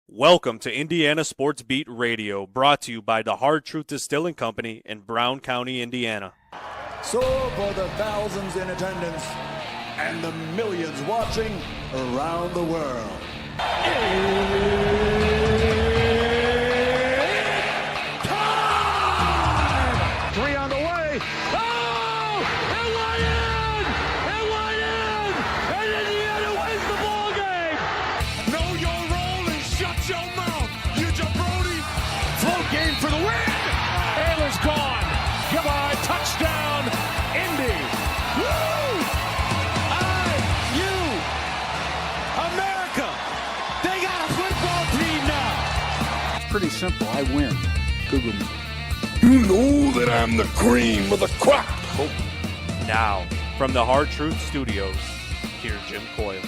Welcome to Indiana Sports Beat Radio, brought to you by the Hard Truth Distilling Company in Brown County, Indiana. So for the thousands in attendance and the millions watching around the world, time! 3 on the way. Oh! It went in! It went in! And Indiana wins the ball game! Know your role and shut your mouth, you jabroni! Float game for the win! Ayler's gone! Goodbye, touchdown, Indy! Woo! IU! America! They got a football team now! It's pretty simple. I win. Google me. You know that I'm the cream of the crop. Now, from the Hard Truth Studios, here's Jim Coyle.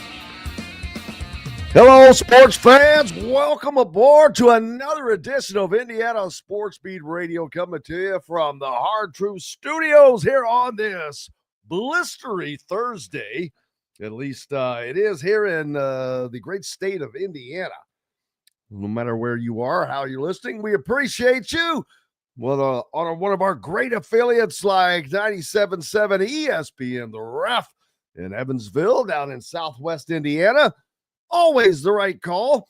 Hello, sports fans. Welcome aboard to another edition of Indiana Sports Beat Radio, coming to you from the Hard Truth Studios here on this blistery Thursday. At least it is here in the great state of Indiana. No matter where you are, how you're listening, we appreciate you. Well, on one of our great affiliates like 97.7 ESPN, The Ref in Evansville, down in southwest Indiana. Always the right call.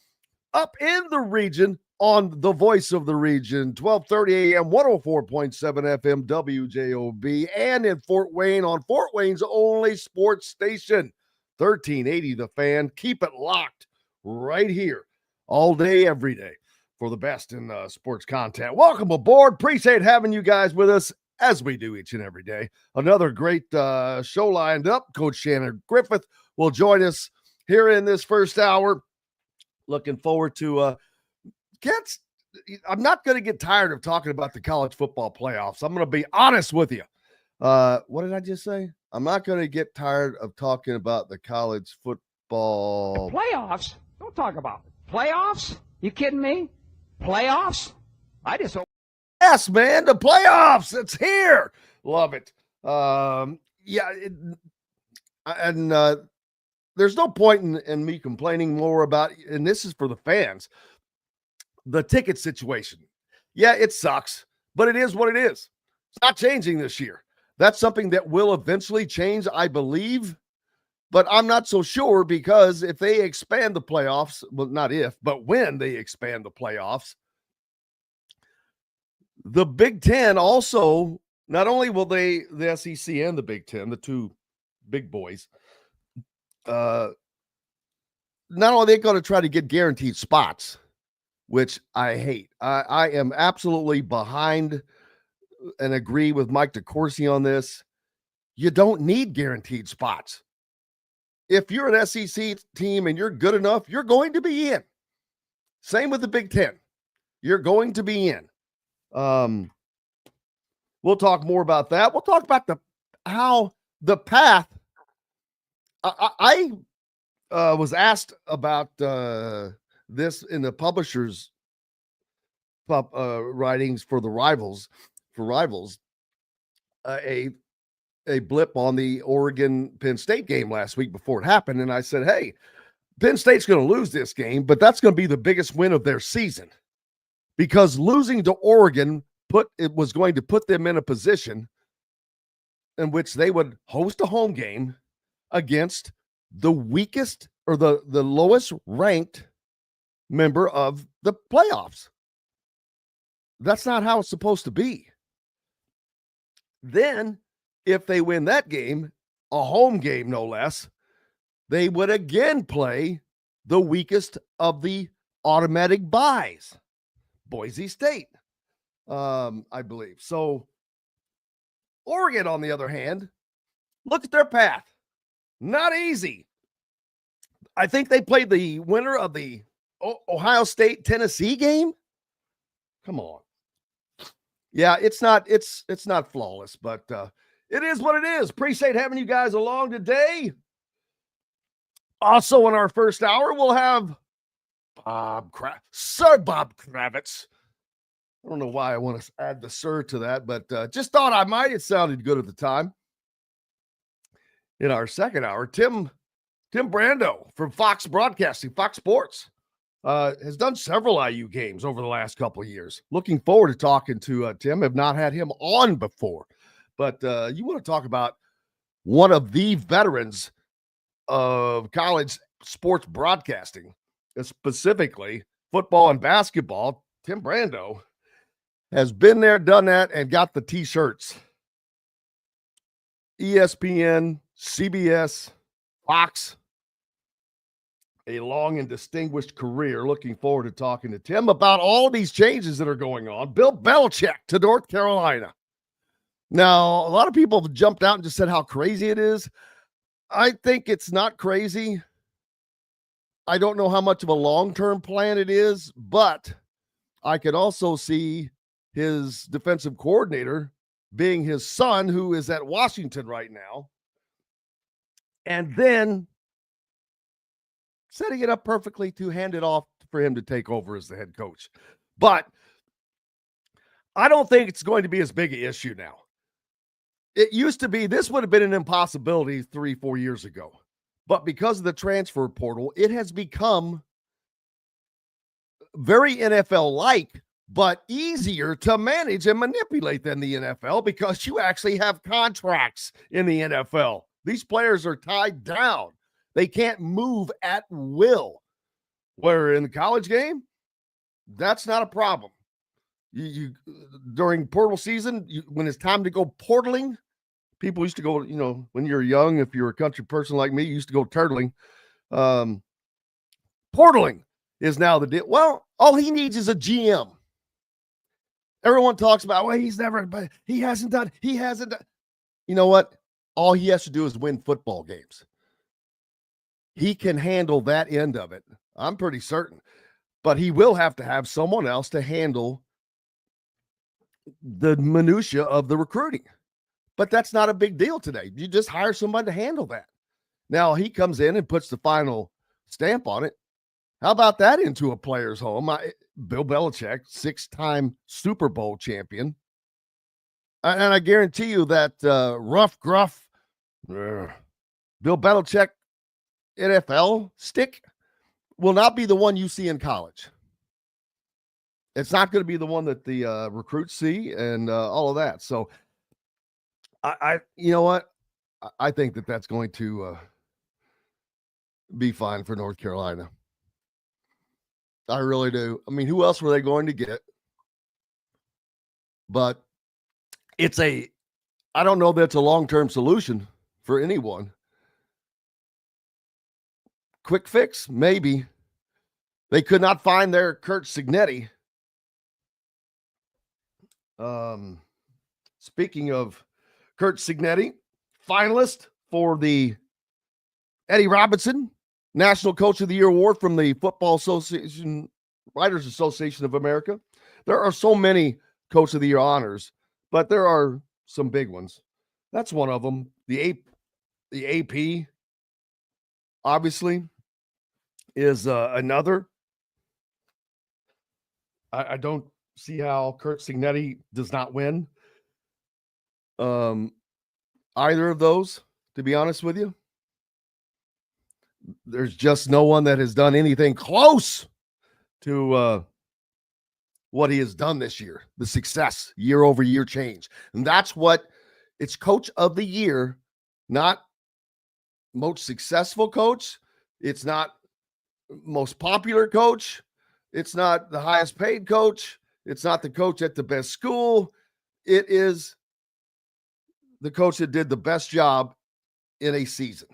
Up in the region on the voice of the region, 12:30 a.m., 104.7 FM WJOB, and in Fort Wayne on Fort Wayne's only sports station, 1380 The Fan. Keep it locked right here all day, every day for the best in sports content. Welcome aboard. Appreciate having you guys with us as we do each and every day. Another great show lined up. Coach Shannon Griffith will join us here in this first hour. Looking forward to I'm not going to get tired of talking about the college football playoffs. I'm going to be honest with you. What did I just say? I'm not going to get tired of talking about the college football Playoffs? Don't talk about it. Playoffs? You kidding me? Playoffs? I just hope. Yes, man, the playoffs. It's here. Love it. There's no point in me complaining more about, and this is for the fans, the ticket situation. Yeah, it sucks, but it is what it is. It's not changing this year. That's something that will eventually change, I believe, but I'm not so sure, because if they expand the playoffs, well, not if, but when they expand the playoffs, the Big Ten also, not only will the SEC and the Big Ten, the two big boys, not only are they going to try to get guaranteed spots, which I hate. I am absolutely behind and agree with Mike DeCourcy on this. You don't need guaranteed spots. If you're an SEC team and you're good enough, you're going to be in. Same with the Big Ten. You're going to be in. We'll talk more about that. We'll talk about how the path. I was asked about this in the publisher's writings for the Rivals. A blip on the Oregon-Penn State game last week before it happened, and I said, hey, Penn State's going to lose this game, but that's going to be the biggest win of their season, because losing to Oregon was going to put them in a position in which they would host a home game against the weakest or the lowest ranked member of the playoffs. That's not how it's supposed to be. Then, if they win that game, a home game no less, they would again play the weakest of the automatic buys, Boise State, I believe. So Oregon, on the other hand, look at their path. Not easy. I think they played the winner of the Ohio State-Tennessee game. Come on. Yeah, it's not flawless, but it is what it is. Appreciate having you guys along today. Also, in our first hour, we'll have Sir Bob Kravitz. I don't know why I want to add the sir to that, but just thought I might. It sounded good at the time. In our second hour, Tim Brando from Fox Broadcasting, Fox Sports. has done several IU games over the last couple of years. Looking forward to talking to Tim. Have not had him on before, but you want to talk about one of the veterans of college sports broadcasting, specifically football and basketball. Tim Brando has been there, done that, and got the T-shirts. ESPN, CBS, Fox, a long and distinguished career. Looking forward to talking to Tim about all these changes that are going on. Bill Belichick to North Carolina. Now, a lot of people have jumped out and just said how crazy it is. I think it's not crazy. I don't know how much of a long-term plan it is, but I could also see his defensive coordinator being his son, who is at Washington right now, and then setting it up perfectly to hand it off for him to take over as the head coach. But I don't think it's going to be as big an issue now. It used to be, this would have been an impossibility 3-4 years ago. But because of the transfer portal, it has become very NFL-like, but easier to manage and manipulate than the NFL because you actually have contracts in the NFL. These players are tied down. They can't move at will. Where in the college game, that's not a problem. You during portal season, when it's time to go portaling, people used to go, when you're young, if you're a country person like me, you used to go turtling. Portaling is now the deal. Well, all he needs is a GM. Everyone talks about, well, he hasn't done. You know what? All he has to do is win football games. He can handle that end of it. I'm pretty certain. But he will have to have someone else to handle the minutia of the recruiting. But that's not a big deal today. You just hire somebody to handle that. Now he comes in and puts the final stamp on it. How about that into a player's home? Bill Belichick, 6-time Super Bowl champion. And I guarantee you that rough, gruff, Bill Belichick NFL stick will not be the one you see in college. It's not going to be the one that the recruits see and all of that. So you know what? I think that's going to be fine for North Carolina. I really do. I mean, who else were they going to get? But I don't know that's a long-term solution for anyone. Quick fix, maybe. They could not find their Kurt Signetti. Speaking of Kurt Signetti, finalist for the Eddie Robinson National Coach of the Year Award from the Football Association, Writers Association of America. There are so many Coach of the Year honors, but there are some big ones. That's one of them. The AP, obviously, is another. I don't see how Kurt Signetti does not win either of those, to be honest with you. There's just no one that has done anything close to what he has done this year, the success, year-over-year change. And that's what it's Coach of the Year, not most successful coach. It's not most popular coach. It's not the highest paid coach. It's not the coach at the best school. It is the coach that did the best job in a season.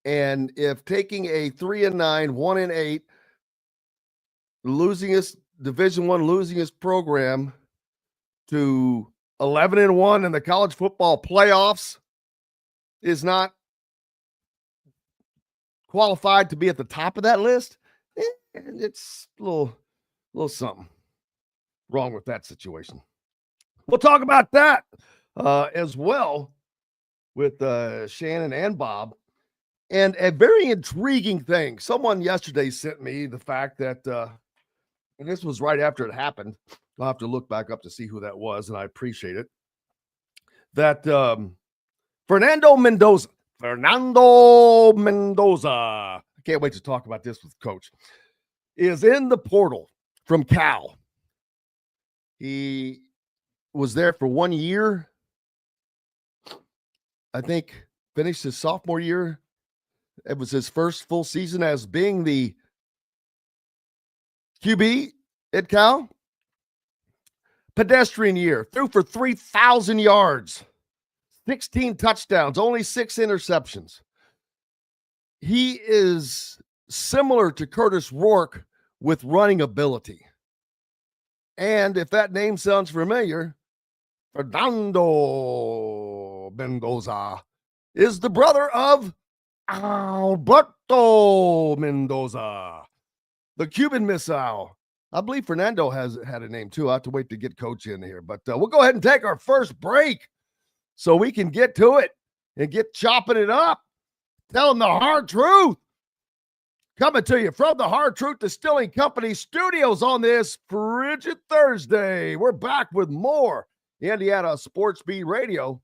And if taking a 3-9, 1-8, losing his Division I, losing his program to 11-1 in the college football playoffs is not qualified to be at the top of that list, it's a little something wrong with that situation. We'll talk about that as well with Shannon and Bob. And a very intriguing thing. Someone yesterday sent me the fact that, and this was right after it happened. I'll have to look back up to see who that was, and I appreciate it. That Fernando Mendoza. I can't wait to talk about this with Coach. is in the portal from Cal. He was there for 1 year. I think finished his sophomore year. It was his first full season as being the QB at Cal. Pedestrian year. Threw for 3,000 yards. 16 touchdowns. Only 6 interceptions. He is similar to Curtis Rourke with running ability. And if that name sounds familiar, Fernando Mendoza is the brother of Alberto Mendoza, the Cuban missile. I believe Fernando has had a name too. I have to wait to get Coach in here, but we'll go ahead and take our first break so we can get to it and get chopping it up. Tell them the hard truth. Coming to you from the Hard Truth Distilling Company studios on this frigid Thursday. We're back with more Indiana Sports Beat Radio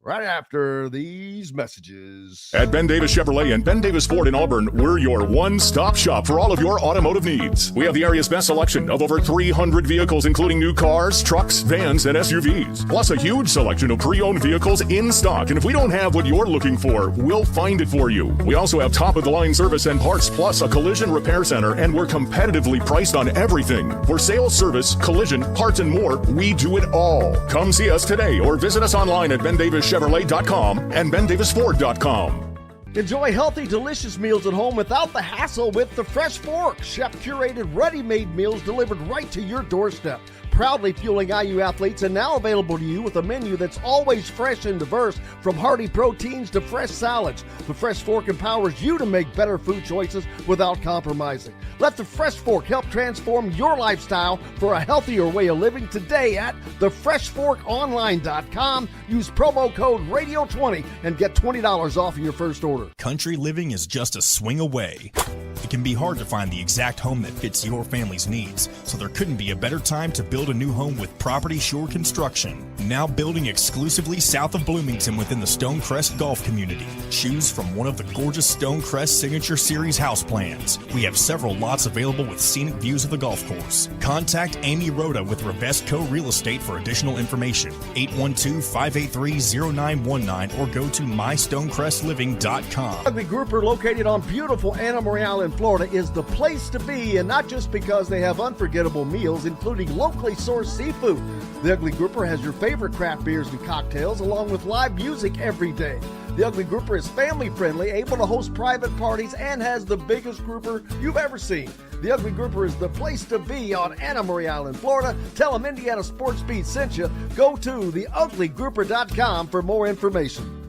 right after these messages. At Ben Davis Chevrolet and Ben Davis Ford in Auburn, we're your one-stop shop for all of your automotive needs. We have the area's best selection of over 300 vehicles, including new cars, trucks, vans, and SUVs. Plus a huge selection of pre-owned vehicles in stock. And if we don't have what you're looking for, we'll find it for you. We also have top-of-the-line service and parts, plus a collision repair center, and we're competitively priced on everything. For sales, service, collision, parts, and more, we do it all. Come see us today or visit us online at BenDavisChevrolet.com and BenDavisFord.com. Enjoy healthy, delicious meals at home without the hassle with the Fresh Fork. Chef-curated, ready-made meals delivered right to your doorstep. Proudly fueling IU athletes and now available to you with a menu that's always fresh and diverse, from hearty proteins to fresh salads. The Fresh Fork empowers you to make better food choices without compromising. Let the Fresh Fork help transform your lifestyle for a healthier way of living today at thefreshforkonline.com. Use promo code RADIO20 and get $20 off your first order. Country living is just a swing away. It can be hard to find the exact home that fits your family's needs, so there couldn't be a better time to build a new home with Property Shore Construction. Now building exclusively south of Bloomington within the Stonecrest Golf community. Choose from one of the gorgeous Stonecrest Signature Series house plans. We have several lots available with scenic views of the golf course. Contact Amy Rhoda with Revesco Real Estate for additional information. 812-583-0919 or go to mystonecrestliving.com. Ugly Grouper, located on beautiful Anna Maria in Florida, is the place to be, and not just because they have unforgettable meals, including locally sourced seafood. The Ugly Grouper has your favorite craft beers and cocktails, along with live music every day. The Ugly Grouper is family-friendly, able to host private parties, and has the biggest grouper you've ever seen. The Ugly Grouper is the place to be on Anna Maria Island, Florida. Tell them Indiana Sports Beat sent you. Go to theuglygrouper.com for more information.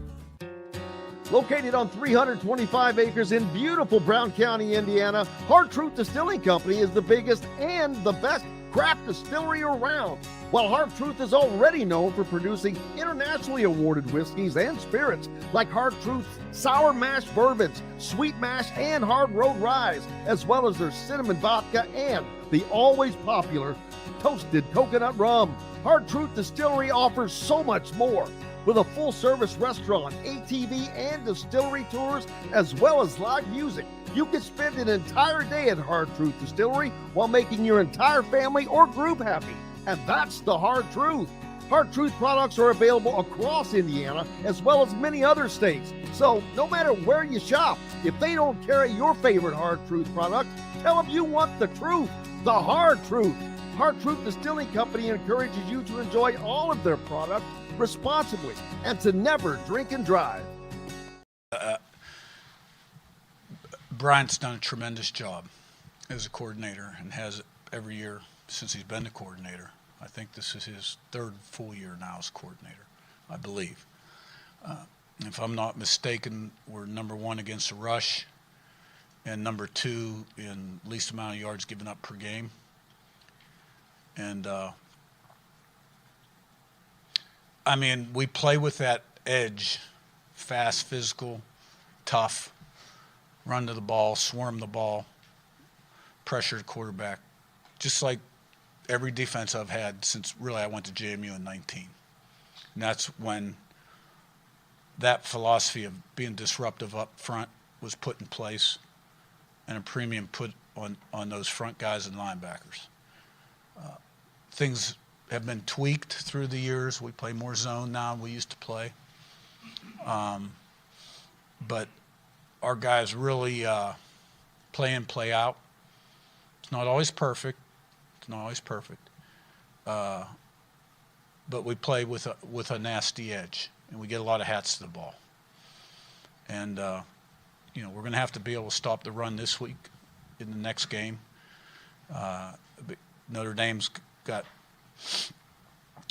Located on 325 acres in beautiful Brown County, Indiana, Hard Truth Distilling Company is the biggest and the best craft distillery around. While Hard Truth is already known for producing internationally awarded whiskeys and spirits like Hard Truth's sour mash bourbons, sweet mash, and hard road ryes, as well as their cinnamon vodka and the always popular toasted coconut rum. Hard Truth Distillery offers so much more. With a full-service restaurant, ATV, and distillery tours, as well as live music, you can spend an entire day at Hard Truth Distillery while making your entire family or group happy. And that's the Hard Truth. Hard Truth products are available across Indiana, as well as many other states. So no matter where you shop, if they don't carry your favorite Hard Truth product, tell them you want the truth, the Hard Truth. Hard Truth Distilling Company encourages you to enjoy all of their products responsibly and to never drink and drive. Brian's done a tremendous job as a coordinator and has every year since he's been the coordinator. I think this is his third full year now as coordinator, I believe. If I'm not mistaken, we're number one against the rush and number two in least amount of yards given up per game. And I mean, we play with that edge, fast, physical, tough, run to the ball, swarm the ball, pressure the quarterback, just like every defense I've had since really I went to JMU in 19. And that's when that philosophy of being disruptive up front was put in place. and a premium put on those front guys and linebackers. Things have been tweaked through the years. We play more zone now than we used to play. But our guys really play in, play out. It's not always perfect. But we play with a nasty edge, and we get a lot of hats to the ball. And we're going to have to be able to stop the run this week in the next game. Notre Dame's got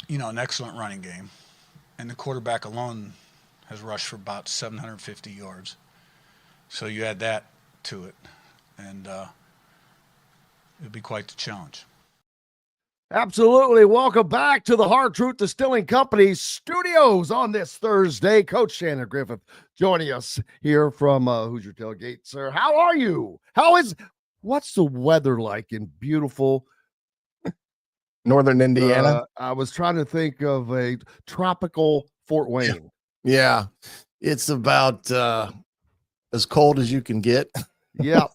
an excellent running game, and the quarterback alone has rushed for about 750 yards. So you add that to it, and it'd be quite the challenge. Absolutely. Welcome back to the Hard Truth Distilling Company studios on this Thursday. Coach Shannon Griffith joining us here from Hoosier Tailgate. Sir, how are you? What's the weather like in beautiful Northern Indiana? I was trying to think of a tropical Fort Wayne. Yeah. It's about as cold as you can get. Yeah.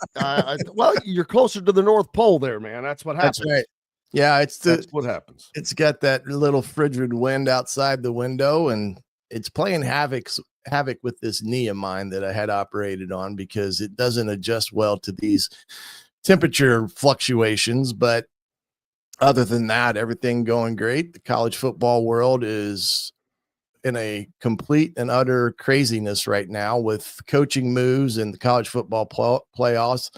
Well, you're closer to the North Pole there, man. That's what happens. That's right. Yeah, that's what happens. It's got that little frigid wind outside the window, and it's playing havoc with this knee of mine that I had operated on because it doesn't adjust well to these temperature fluctuations. But other than that, everything going great. The college football world is in a complete and utter craziness right now with coaching moves and the college football playoffs.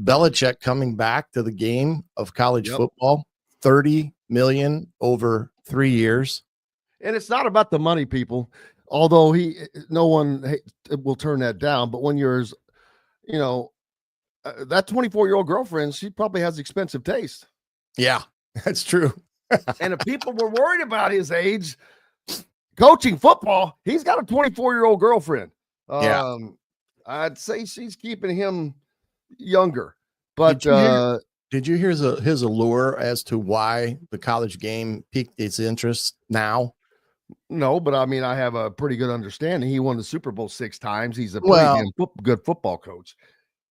Belichick coming back to the game of college football, $30 million over 3 years. And it's not about the money, people, although no one will turn that down. But when you're, that 24-year-old girlfriend, she probably has expensive taste. Yeah, that's true. And if people were worried about his age, coaching football, he's got a 24-year-old girlfriend. I'd say she's keeping him younger. But did you hear his allure as to why the college game piqued its interest now? No, but I mean, I have a pretty good understanding. He won the Super Bowl 6 times. He's a pretty good football coach.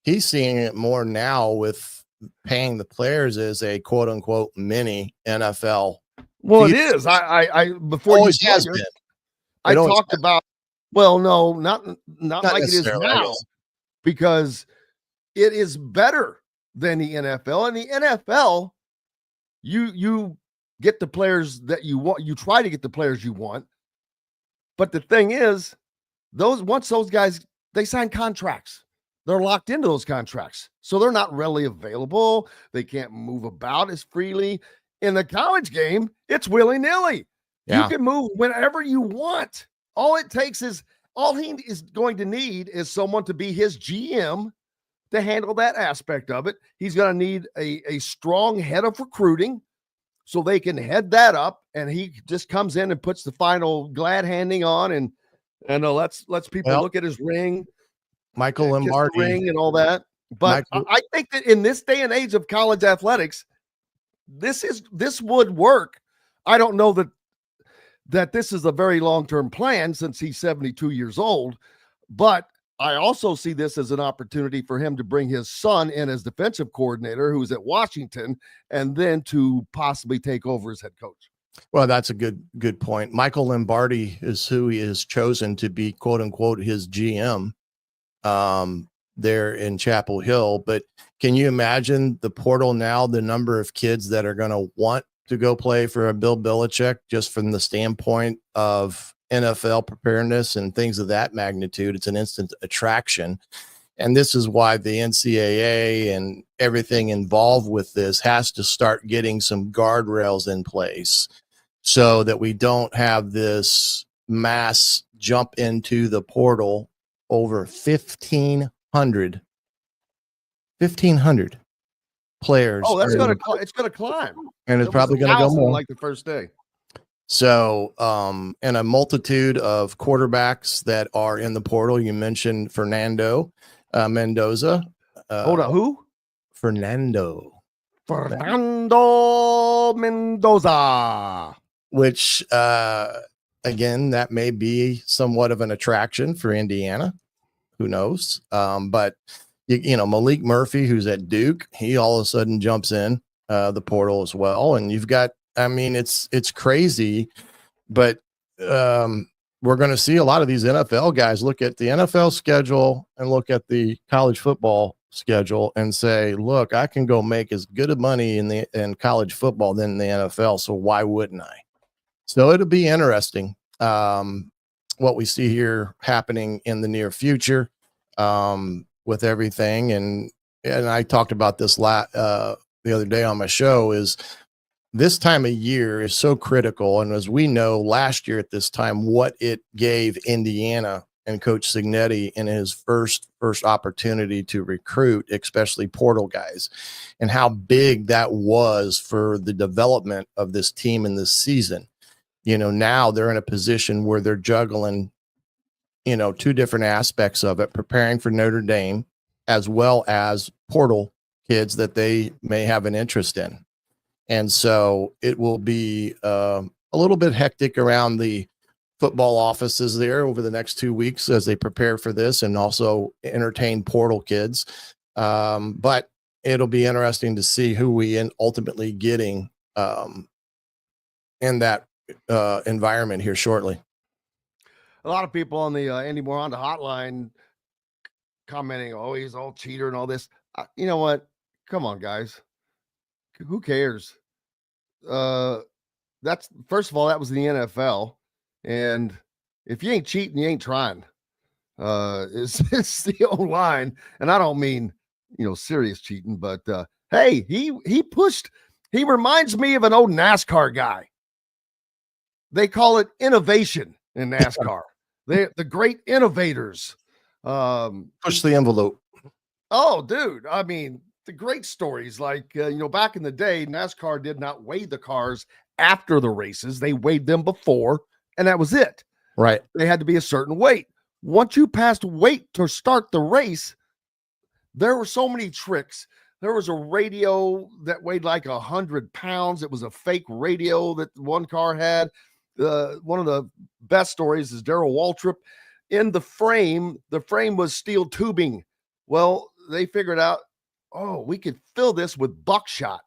He's seeing it more now with paying the players as a quote unquote mini NFL. Well, it is. I before always has been. I talked about. Well, no, not like it is now, because it is better than the NFL. And the NFL, you get the players that you want. You try to get the players you want. But the thing is, once those guys, they sign contracts, they're locked into those contracts. So they're not readily available. They can't move about as freely. In the college game, it's willy-nilly. Yeah. You can move whenever you want. All he is going to need is someone to be his GM to handle that aspect of it. He's going to need a strong head of recruiting so they can head that up, and he just comes in and puts the final glad handing on and lets people look at his ring, Michael Lombardi ring and all that. But I think that in this day and age of college athletics, this would work. I don't know that this is a very long-term plan since he's 72 years old, but I also see this as an opportunity for him to bring his son in as defensive coordinator, who's at Washington, and then to possibly take over as head coach. Well, that's a good point. Michael Lombardi is who he has chosen to be, quote unquote, his GM there in Chapel Hill. But can you imagine the portal now, the number of kids that are going to want to go play for a Bill Belichick, just from the standpoint of NFL preparedness and things of that magnitude? It's an instant attraction. And this is why the NCAA and everything involved with this has to start getting some guardrails in place so that we don't have this mass jump into the portal. Over 1,500 players. Oh, it's going to climb. And it's probably going to go more like the first day. So, and a multitude of quarterbacks that are in the portal. You mentioned Fernando Mendoza. Hold on, who? Fernando Mendoza. Which, again, that may be somewhat of an attraction for Indiana. Who knows? But Malik Murphy, who's at Duke, he all of a sudden jumps in the portal as well. And you've got, it's crazy, but we're going to see a lot of these NFL guys look at the NFL schedule and look at the college football schedule and say, look, I can go make as good of money in college football than in the NFL. So why wouldn't I? So it'll be interesting what we see here happening in the near future with everything. And I talked about this the other day on my show, is this time of year is so critical. And as we know, last year at this time, what it gave Indiana and Coach Signetti in his first opportunity to recruit, especially portal guys, and how big that was for the development of this team in this season. Now they're in a position where they're juggling, two different aspects of it, preparing for Notre Dame, as well as portal kids that they may have an interest in. And so it will be a little bit hectic around the football offices there over the next 2 weeks as they prepare for this and also entertain portal kids. But it'll be interesting to see who we ultimately getting in that environment here shortly. A lot of people on the Andy Moranda hotline commenting, oh, he's all cheater and all this. You know what? Come on, guys. Who cares? That's, first of all, that was the NFL. And if you ain't cheating, you ain't trying. It's the old line. And I don't mean, serious cheating, but hey, he reminds me of an old NASCAR guy. They call it innovation in NASCAR. The great innovators. Push the envelope. Oh, dude. I mean, the great stories like, back in the day, NASCAR did not weigh the cars after the races. They weighed them before, and that was it. Right. They had to be a certain weight. Once you passed weight to start the race, there were so many tricks. There was a radio that weighed like 100 pounds. It was a fake radio that one car had. One of the best stories is Darrell Waltrip. In the frame was steel tubing. Well, they figured out, we could fill this with buckshot,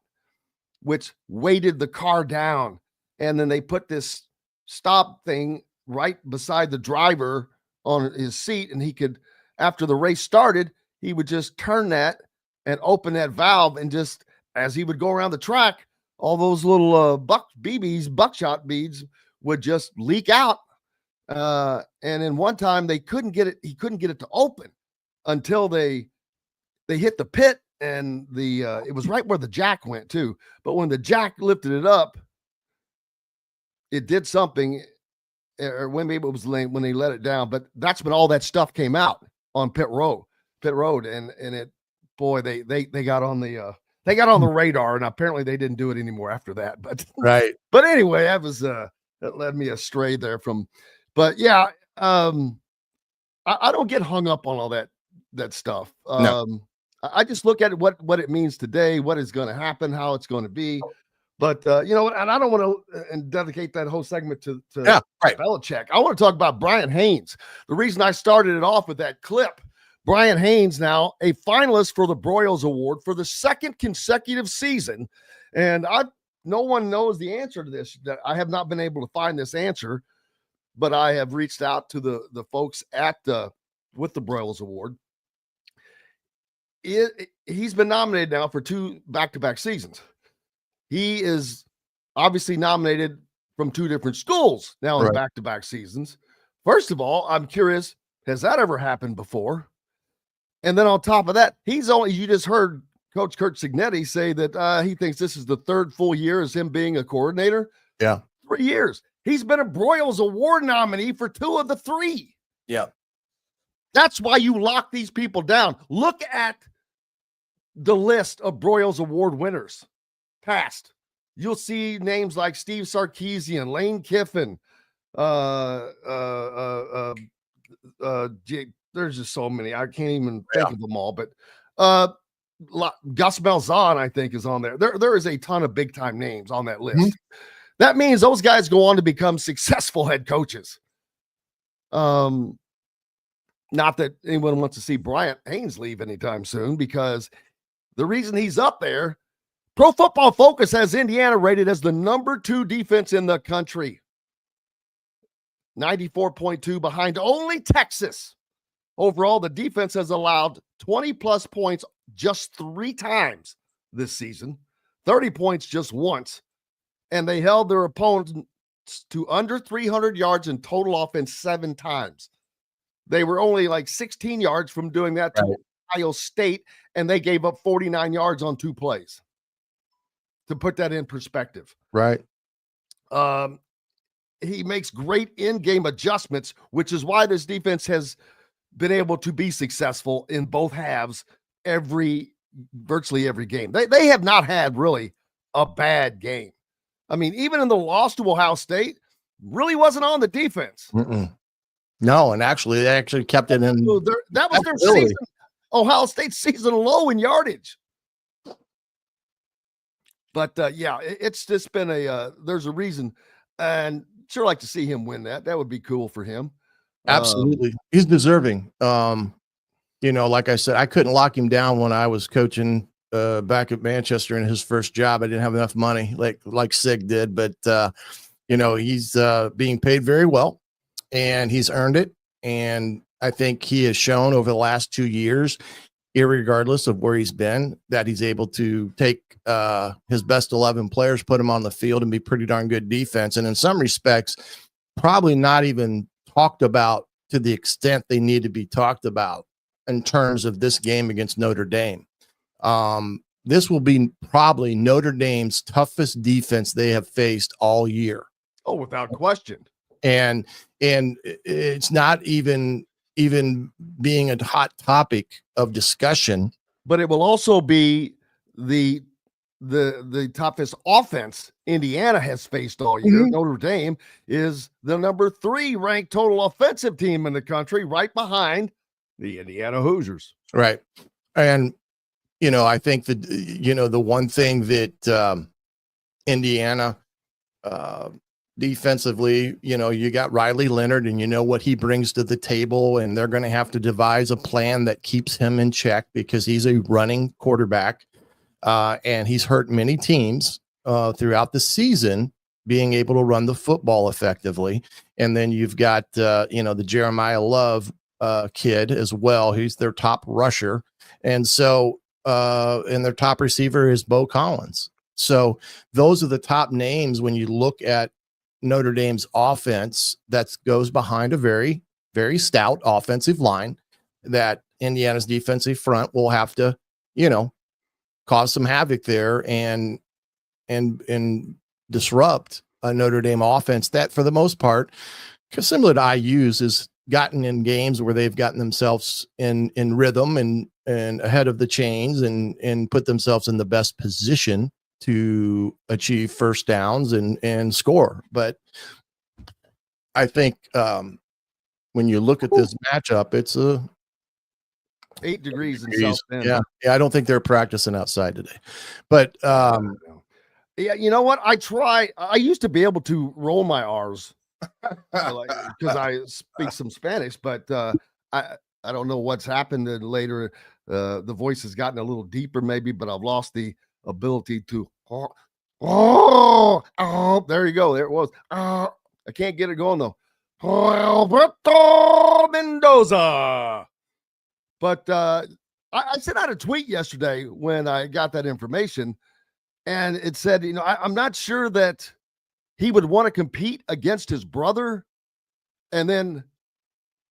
which weighted the car down. And then they put this stop thing right beside the driver on his seat. And he could, after the race started, he would just turn that and open that valve. And just as he would go around the track, all those little buckshot beads would just leak out. And then one time he couldn't get it to open until they hit the pit, and it was right where the jack went too. But when the jack lifted it up, it did something, or maybe it was late when they let it down, but that's when all that stuff came out on pit road. And it, boy, they got on the radar, and apparently they didn't do it anymore after that. But right. But anyway, that led me astray there but yeah, I don't get hung up on all that stuff. No. I just look at what it means today, what is going to happen, how it's going to be. But and I don't want to dedicate that whole segment to right. Belichick. I want to talk about Bryan Haynes. The reason I started it off with that clip, Bryan Haynes now a finalist for the Broyles Award for the second consecutive season. And no one knows the answer to this. That I have not been able to find this answer, but I have reached out to the folks with the Broyles Award. He's been nominated now for 2 back-to-back seasons. He is obviously nominated from 2 different schools now in back-to-back seasons. First of all, I'm curious, has that ever happened before? And then on top of that, you just heard Coach Curt Cignetti say that he thinks this is the 3rd full year as him being a coordinator. Yeah. 3 years. He's been a Broyles Award nominee for 2 of the 3. Yeah. That's why you lock these people down. Look at the list of Broyles Award winners past. You'll see names like Steve Sarkisian, Lane Kiffin. There's just so many. I can't even think of them all. But Gus Malzahn, I think, is on there. There is a ton of big-time names on that list. Mm-hmm. That means those guys go on to become successful head coaches. Not that anyone wants to see Bryan Haynes leave anytime soon, because the reason he's up there, Pro Football Focus has Indiana rated as the number 2 defense in the country. 94.2 behind only Texas. Overall, the defense has allowed 20-plus points just 3 times this season, 30 points just once, and they held their opponents to under 300 yards in total offense 7 times. They were only like 16 yards from doing that to Ohio State, and they gave up 49 yards on 2 plays. To put that in perspective. Right. He makes great in-game adjustments, which is why this defense has been able to be successful in both halves virtually every game. They have not had really a bad game. I mean, even in the loss to Ohio State, really wasn't on the defense. No, and actually, they actually kept it in. That was their season, Ohio State's season low in yardage. But yeah, it's just been there's a reason, and sure like to see him win that. That would be cool for him. Absolutely. He's deserving. Like I said, I couldn't lock him down when I was coaching back at Manchester in his first job. I didn't have enough money like Sig did, but he's being paid very well. And he's earned it. And I think he has shown over the last 2 years, irregardless of where he's been, that he's able to take his best 11 players, put them on the field, and be pretty darn good defense. And in some respects, probably not even talked about to the extent they need to be talked about in terms of this game against Notre Dame. This will be probably Notre Dame's toughest defense they have faced all year. Oh, without question. And it's not even being a hot topic of discussion, but it will also be the toughest offense Indiana has faced all year. Notre Dame is the number 3 ranked total offensive team in the country, right behind the Indiana Hoosiers. Right. And I think that the one thing that Indiana defensively, you got Riley Leonard, and what he brings to the table, and they're going to have to devise a plan that keeps him in check because he's a running quarterback, and he's hurt many teams throughout the season being able to run the football effectively. And then you've got the Jeremiah Love kid as well. He's their top rusher, and so and their top receiver is Bo Collins. So those are the top names when you look at Notre Dame's offense that goes behind a very, very stout offensive line that Indiana's defensive front will have to, cause some havoc there and disrupt a Notre Dame offense that, for the most part, similar to IU's, has gotten in games where they've gotten themselves in rhythm and ahead of the chains and put themselves in the best position to achieve first downs and score. But I think when you look at this matchup, it's 8 degrees in South Bend. Yeah, I don't think they're practicing outside today. But yeah, you know what? I used to be able to roll my R's because I speak some Spanish, but I don't know what's happened later. The voice has gotten a little deeper maybe, but I've lost the ability to there you go. There it was. I can't get it going though. Alberto Mendoza. But I sent out a tweet yesterday when I got that information, and it said, I'm not sure that he would want to compete against his brother. And then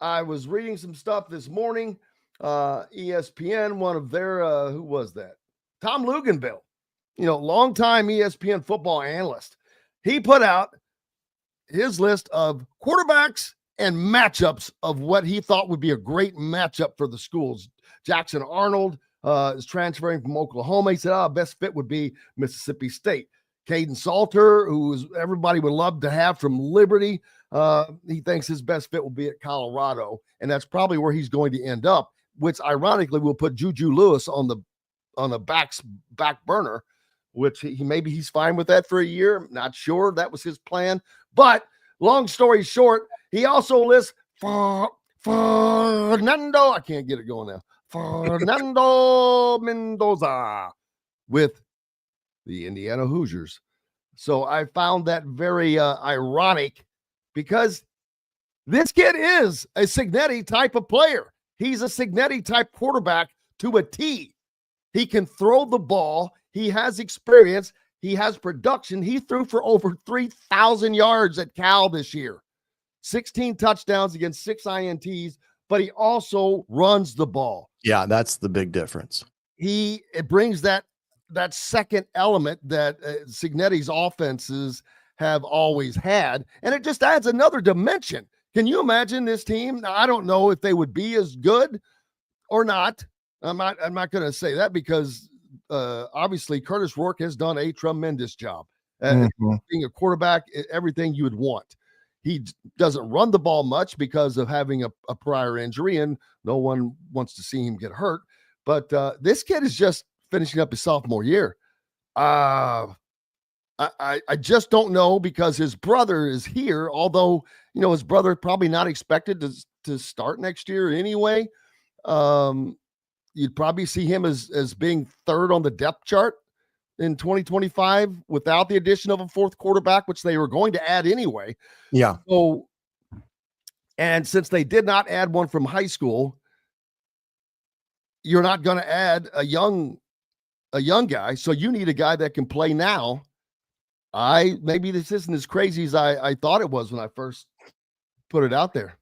I was reading some stuff this morning. ESPN, one of their who was that? Tom Luganville, longtime ESPN football analyst. He put out his list of quarterbacks and matchups of what he thought would be a great matchup for the schools. Jackson Arnold is transferring from Oklahoma. He said, best fit would be Mississippi State. Caden Salter, who everybody would love to have from Liberty, he thinks his best fit will be at Colorado, and that's probably where he's going to end up, which ironically will put Juju Lewis on the back burner, which maybe he's fine with that for a year. Not sure. That was his plan. But long story short, he also lists Fernando, I can't get it going now. Fernando Mendoza with the Indiana Hoosiers. So I found that very ironic because this kid is a Cignetti type of player. He's a Cignetti type quarterback to a T. He can throw the ball. He has experience. He has production. He threw for over 3,000 yards at Cal this year. 16 touchdowns against 6 INTs, but he also runs the ball. Yeah, that's the big difference. It brings that second element that Cignetti's offenses have always had, and it just adds another dimension. Can you imagine this team? Now, I don't know if they would be as good or not. I'm not going to say that because obviously Curtis Rourke has done a tremendous job being a quarterback, everything you would want. He doesn't run the ball much because of having a prior injury, and no one wants to see him get hurt. But this kid is just finishing up his sophomore year. I just don't know because his brother is here, although, you know, his brother probably not expected to start next year anyway. You'd probably see him as being third on the depth chart in 2025 without the addition of a fourth quarterback, which they were going to add anyway. Yeah. So, and since they did not add one from high school, you're not going to add a young guy. So you need a guy that can play now. Maybe this isn't as crazy as I thought it was when I first put it out there.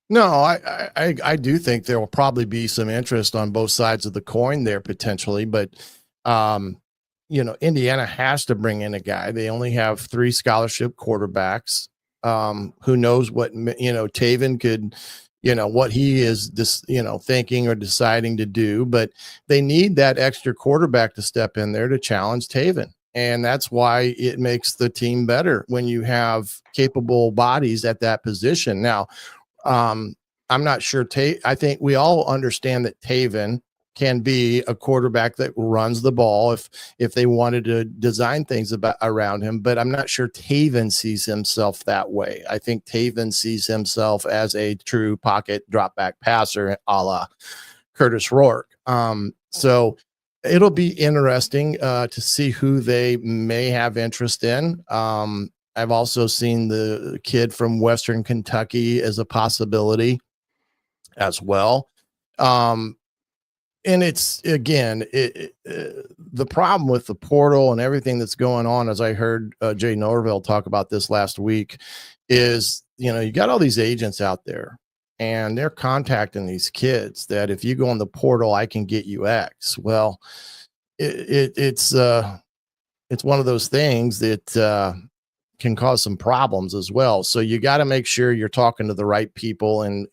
No, I do think there will probably be some interest on both sides of the coin there potentially, but you know, Indiana has to bring in a guy. They only have 3 scholarship quarterbacks. Who knows what, you know, Taven could, you know, what he is thinking or deciding to do, but they need that extra quarterback to step in there to challenge Taven. And that's why it makes the team better when you have capable bodies at that position. Now, I'm not sure. I think we all understand that Taven can be a quarterback that runs the ball if they wanted to design things around him, but I'm not sure Taven sees himself that way. I think Taven sees himself as a true pocket drop back passer, a la Curtis Rourke. So it'll be interesting to see who they may have interest in. I've also seen the kid from Western Kentucky as a possibility as well. And it's, again, the problem with the portal and everything that's going on, as I heard Jay Norville talk about this last week, is, you know, you got all these agents out there and they're contacting these kids that if you go on the portal, I can get you X. Well, it's one of those things that can cause some problems as well. So you got to make sure you're talking to the right people and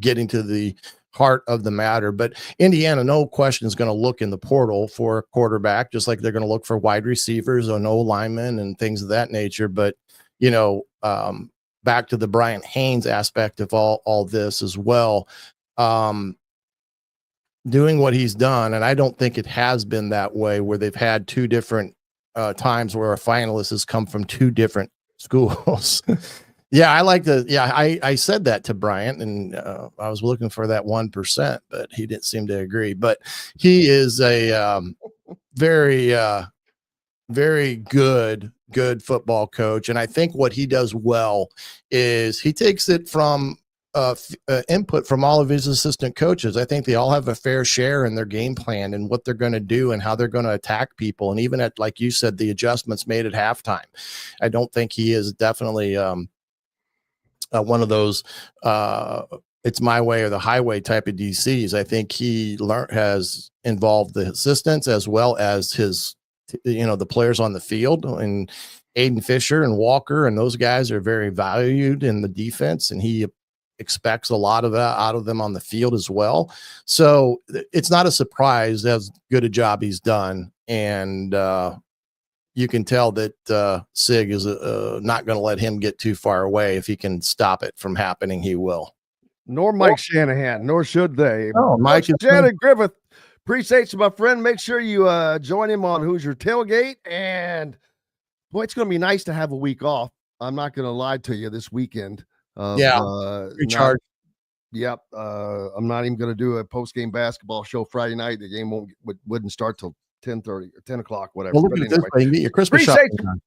getting to the heart of the matter. But Indiana, no question, is going to look in the portal for a quarterback, just like they're going to look for wide receivers or no linemen and things of that nature. But, you know, back to the Bryan Haynes aspect of all this as well, doing what he's done. And I don't think it has been that way where they've had 2 different times where a finalist has come from 2 different schools. Yeah, I said that to Bryant, and I was looking for that 1%, but he didn't seem to agree. But he is a very, very good football coach. And I think what he does well is he takes it from input from all of his assistant coaches. I think they all have a fair share in their game plan and what they're going to do and how they're going to attack people. And even at, like you said, the adjustments made at halftime, I don't think he is definitely one of those it's my way or the highway type of DCs. I think he has involved the assistants as well as his, you know, the players on the field, and Aiden Fisher and Walker and those guys are very valued in the defense, and he expects a lot of that out of them on the field as well. So it's not a surprise as good a job he's done. And you can tell that Sig is not going to let him get too far away. If he can stop it from happening, he will. Nor Mike Shanahan, nor should they. Oh, Mike Shannon Griffith, appreciate you, my friend. Make sure you join him on Hoosier Tailgate. And boy, it's going to be nice to have a week off. I'm not going to lie to you this weekend. Recharge. Yep. I'm not even going to do a post-game basketball show Friday night. The game wouldn't start till 10:30 or 10 o'clock, whatever. Well, look at it this way. You get your Christmas shopping done.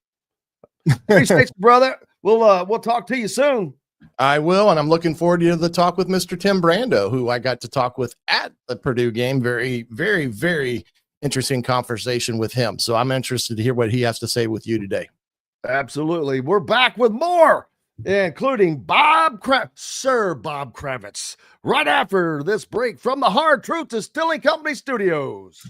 Appreciate you, brother. We'll talk to you soon. I will, and I'm looking forward to the talk with Mr. Tim Brando, who I got to talk with at the Purdue game. Very, very, very interesting conversation with him. So I'm interested to hear what he has to say with you today. Absolutely. We're back with more, including Sir Bob Kravitz, right after this break from the Hard Truth Distilling Company Studios.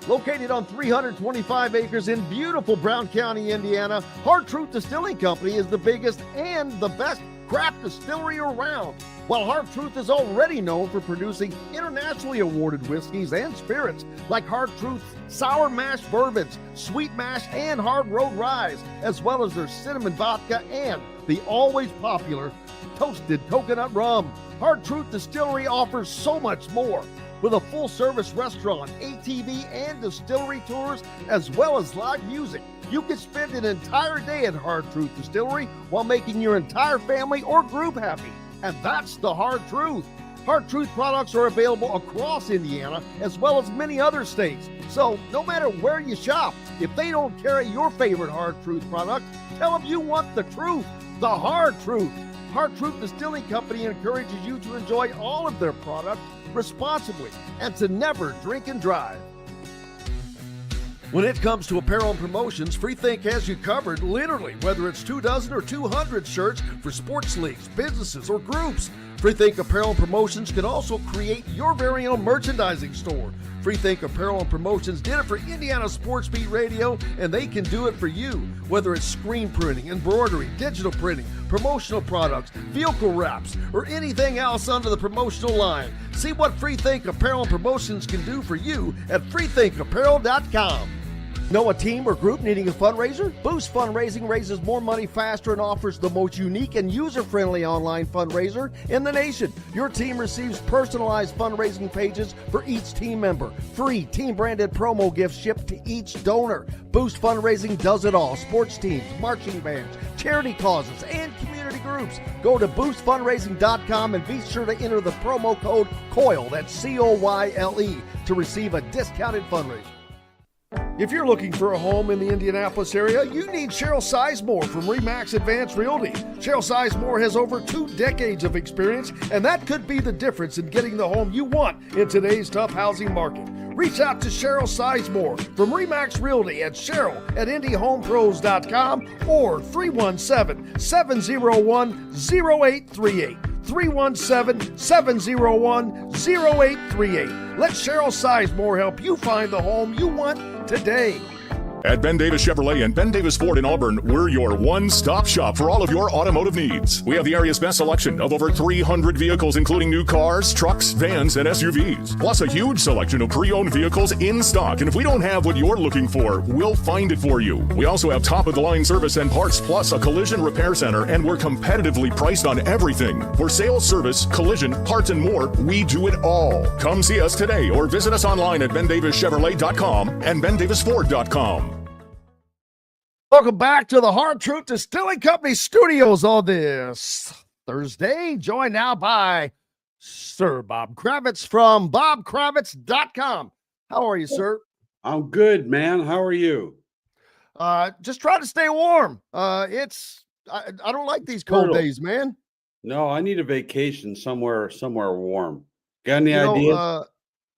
Located on 325 acres in beautiful Brown County, Indiana, Hard Truth Distilling Company is the biggest and the best craft distillery around. While Hard Truth is already known for producing internationally awarded whiskeys and spirits like Hard Truth Sour Mash Bourbons, Sweet Mash, and Hard Road Ryes, as well as their cinnamon vodka and the always popular toasted coconut rum. Hard Truth Distillery offers so much more. With a full-service restaurant, ATV, and distillery tours, as well as live music, you can spend an entire day at Hard Truth Distillery while making your entire family or group happy. And that's the Hard Truth. Hard Truth products are available across Indiana, as well as many other states. So no matter where you shop, if they don't carry your favorite Hard Truth product, tell them you want the truth, the Hard Truth. Hard Truth Distilling Company encourages you to enjoy all of their products responsibly and to never drink and drive. When it comes to apparel and promotions, Freethink has you covered, literally, whether it's 24 or 200 shirts for sports leagues, businesses, or groups. Freethink Apparel and Promotions can also create your very own merchandising store. Freethink Apparel and Promotions did it for Indiana Sports Beat Radio, and they can do it for you. Whether it's screen printing, embroidery, digital printing, promotional products, vehicle wraps, or anything else under the promotional line. See what Freethink Apparel and Promotions can do for you at freethinkapparel.com. Know a team or group needing a fundraiser? Boost Fundraising raises more money faster and offers the most unique and user-friendly online fundraiser in the nation. Your team receives personalized fundraising pages for each team member. Free team-branded promo gifts shipped to each donor. Boost Fundraising does it all. Sports teams, marching bands, charity causes, and community groups. Go to boostfundraising.com and be sure to enter the promo code COYLE, that's COYLE, to receive a discounted fundraiser. If you're looking for a home in the Indianapolis area, you need Cheryl Sizemore from RE/MAX Advanced Realty. Cheryl Sizemore has over 2 decades of experience, and that could be the difference in getting the home you want in today's tough housing market. Reach out to Cheryl Sizemore from RE/MAX Realty at cheryl@indyhomepros.com or 317-701-0838. 317-701-0838. Let Cheryl Sizemore help you find the home you want today. At Ben Davis Chevrolet and Ben Davis Ford in Auburn, we're your one-stop shop for all of your automotive needs. We have the area's best selection of over 300 vehicles, including new cars, trucks, vans, and SUVs. Plus a huge selection of pre-owned vehicles in stock. And if we don't have what you're looking for, we'll find it for you. We also have top-of-the-line service and parts, plus a collision repair center, and we're competitively priced on everything. For sales, service, collision, parts, and more, we do it all. Come see us today or visit us online at bendavischevrolet.com and bendavisford.com. Welcome back to the Hard Truth Distilling Company Studios on this Thursday, joined now by Sir Bob Kravitz from bobkravitz.com. How are you, sir? I'm good, man. How are you? Just trying to stay warm. I don't like these cold days, man. No, I need a vacation somewhere warm. Got any ideas?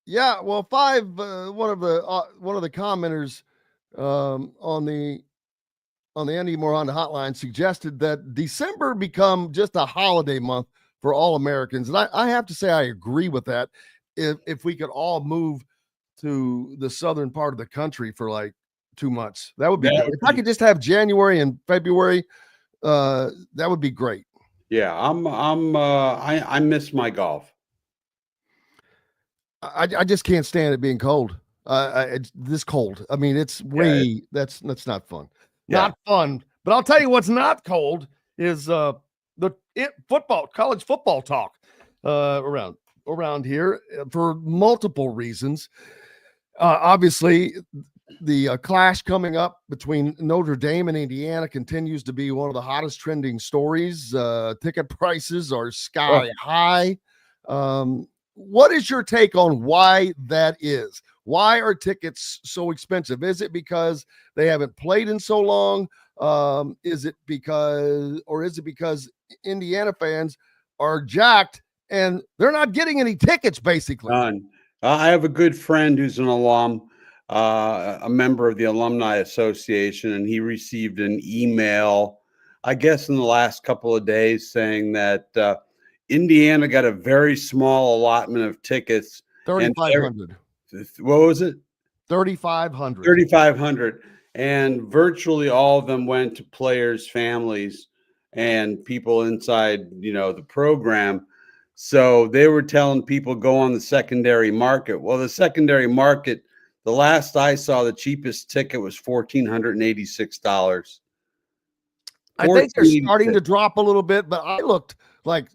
Yeah, well, one of the commenters on the Andy Moran hotline suggested that December become just a holiday month for all Americans. And I have to say, I agree with that. If we could all move to the southern part of the country for like 2 months, that would be great. If I could just have January and February, that would be great. Yeah, I miss my golf. I just can't stand it being cold. It's this cold. I mean, it's way, that's not fun. Yeah. Not fun. But I'll tell you what's not cold is college football talk around here for multiple reasons. Obviously, the clash coming up between Notre Dame and Indiana continues to be one of the hottest trending stories. Ticket prices are sky high. What is your take on why that is? Why are tickets so expensive? Is it because they haven't played in so long? Is it because Indiana fans are jacked and they're not getting any tickets, basically? None. I have a good friend who's an alum, a member of the Alumni Association, and he received an email, I guess, in the last couple of days saying that Indiana got a very small allotment of tickets. 3,500. What was it? 3,500. 3,500. And virtually all of them went to players' families and people inside, the program. So they were telling people go on the secondary market. Well, the secondary market, the last I saw, the cheapest ticket was $1,486. I think they're starting to drop a little bit, but I looked like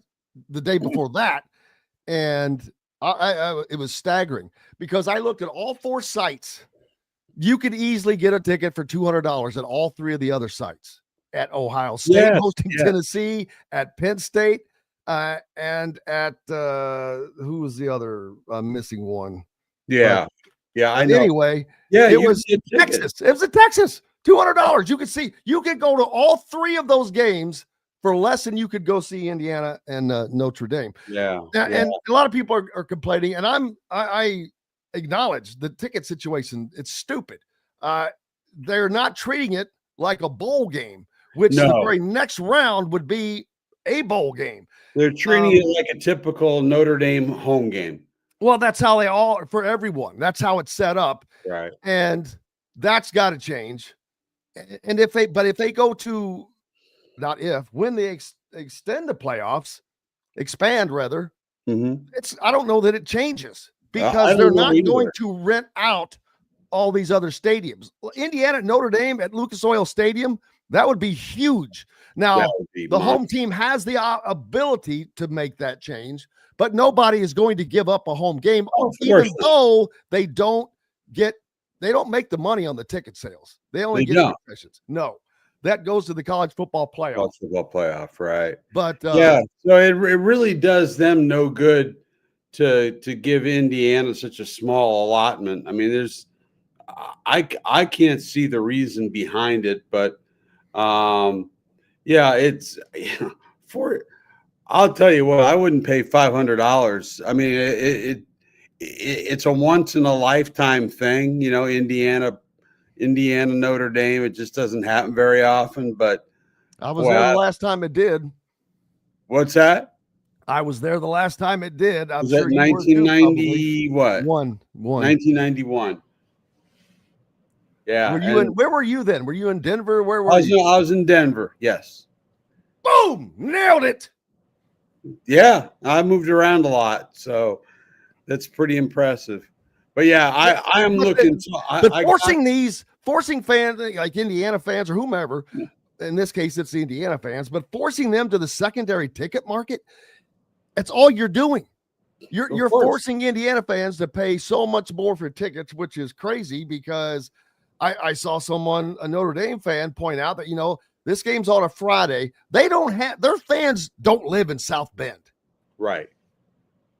the day before that, and it was staggering because I looked at all 4 sites. You could easily get a ticket for $200 at all 3 of the other sites, at Ohio State hosting Tennessee, at Penn State, and at who was the other missing one? I know. Anyway, it was Texas. It was in Texas. $200. You could go to all 3 of those games for less than you could go see Indiana and Notre Dame. And a lot of people are complaining, and I acknowledge the ticket situation. It's stupid. They're not treating it like a bowl game, which the very next round would be a bowl game. They're treating it like a typical Notre Dame home game. Well, that's how they all, for everyone. That's how it's set up. Right. And that's got to change. And if they go to, not if, when they extend the playoffs, expand rather, I don't know that it changes because they're not going to rent out all these other stadiums. Indiana, Notre Dame at Lucas Oil Stadium, that would be huge. Now, the home team has the ability to make that change, but nobody is going to give up a home game, even though they don't make the money on the ticket sales. They only get concessions. No, that goes to the college football playoff. College football playoff, right? But so it really does them no good to give Indiana such a small allotment. I mean, I can't see the reason behind it, but it's I'll tell you what, I wouldn't pay $500. I mean, it's a once in a lifetime thing, Indiana, Notre Dame. It just doesn't happen very often, but I was there the last time it did. What's that? I was there the last time it did. I'm was sure that 1990 what? 1991. Yeah. Where were you then? Were you in Denver? Where were you? I was in Denver. Yes. Boom! Nailed it. Yeah, I moved around a lot, so that's pretty impressive. But yeah, I am looking. Forcing fans like Indiana fans or whomever, in this case it's the Indiana fans, but forcing them to the secondary ticket market, that's all you're doing. You're forcing Indiana fans to pay so much more for tickets, which is crazy because I saw someone, a Notre Dame fan, point out that, this game's on a Friday. Their fans don't live in South Bend. Right.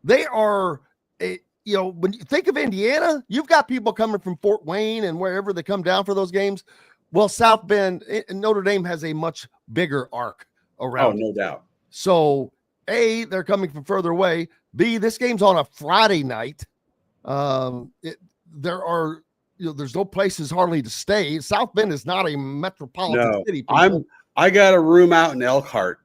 They are, when you think of Indiana, you've got people coming from Fort Wayne and wherever they come down for those games. Well, South Bend, Notre Dame has a much bigger arc around. Oh, no doubt. So, A, they're coming from further away. B, this game's on a Friday night. There's no places hardly to stay. South Bend is not a metropolitan city. I got a room out in Elkhart,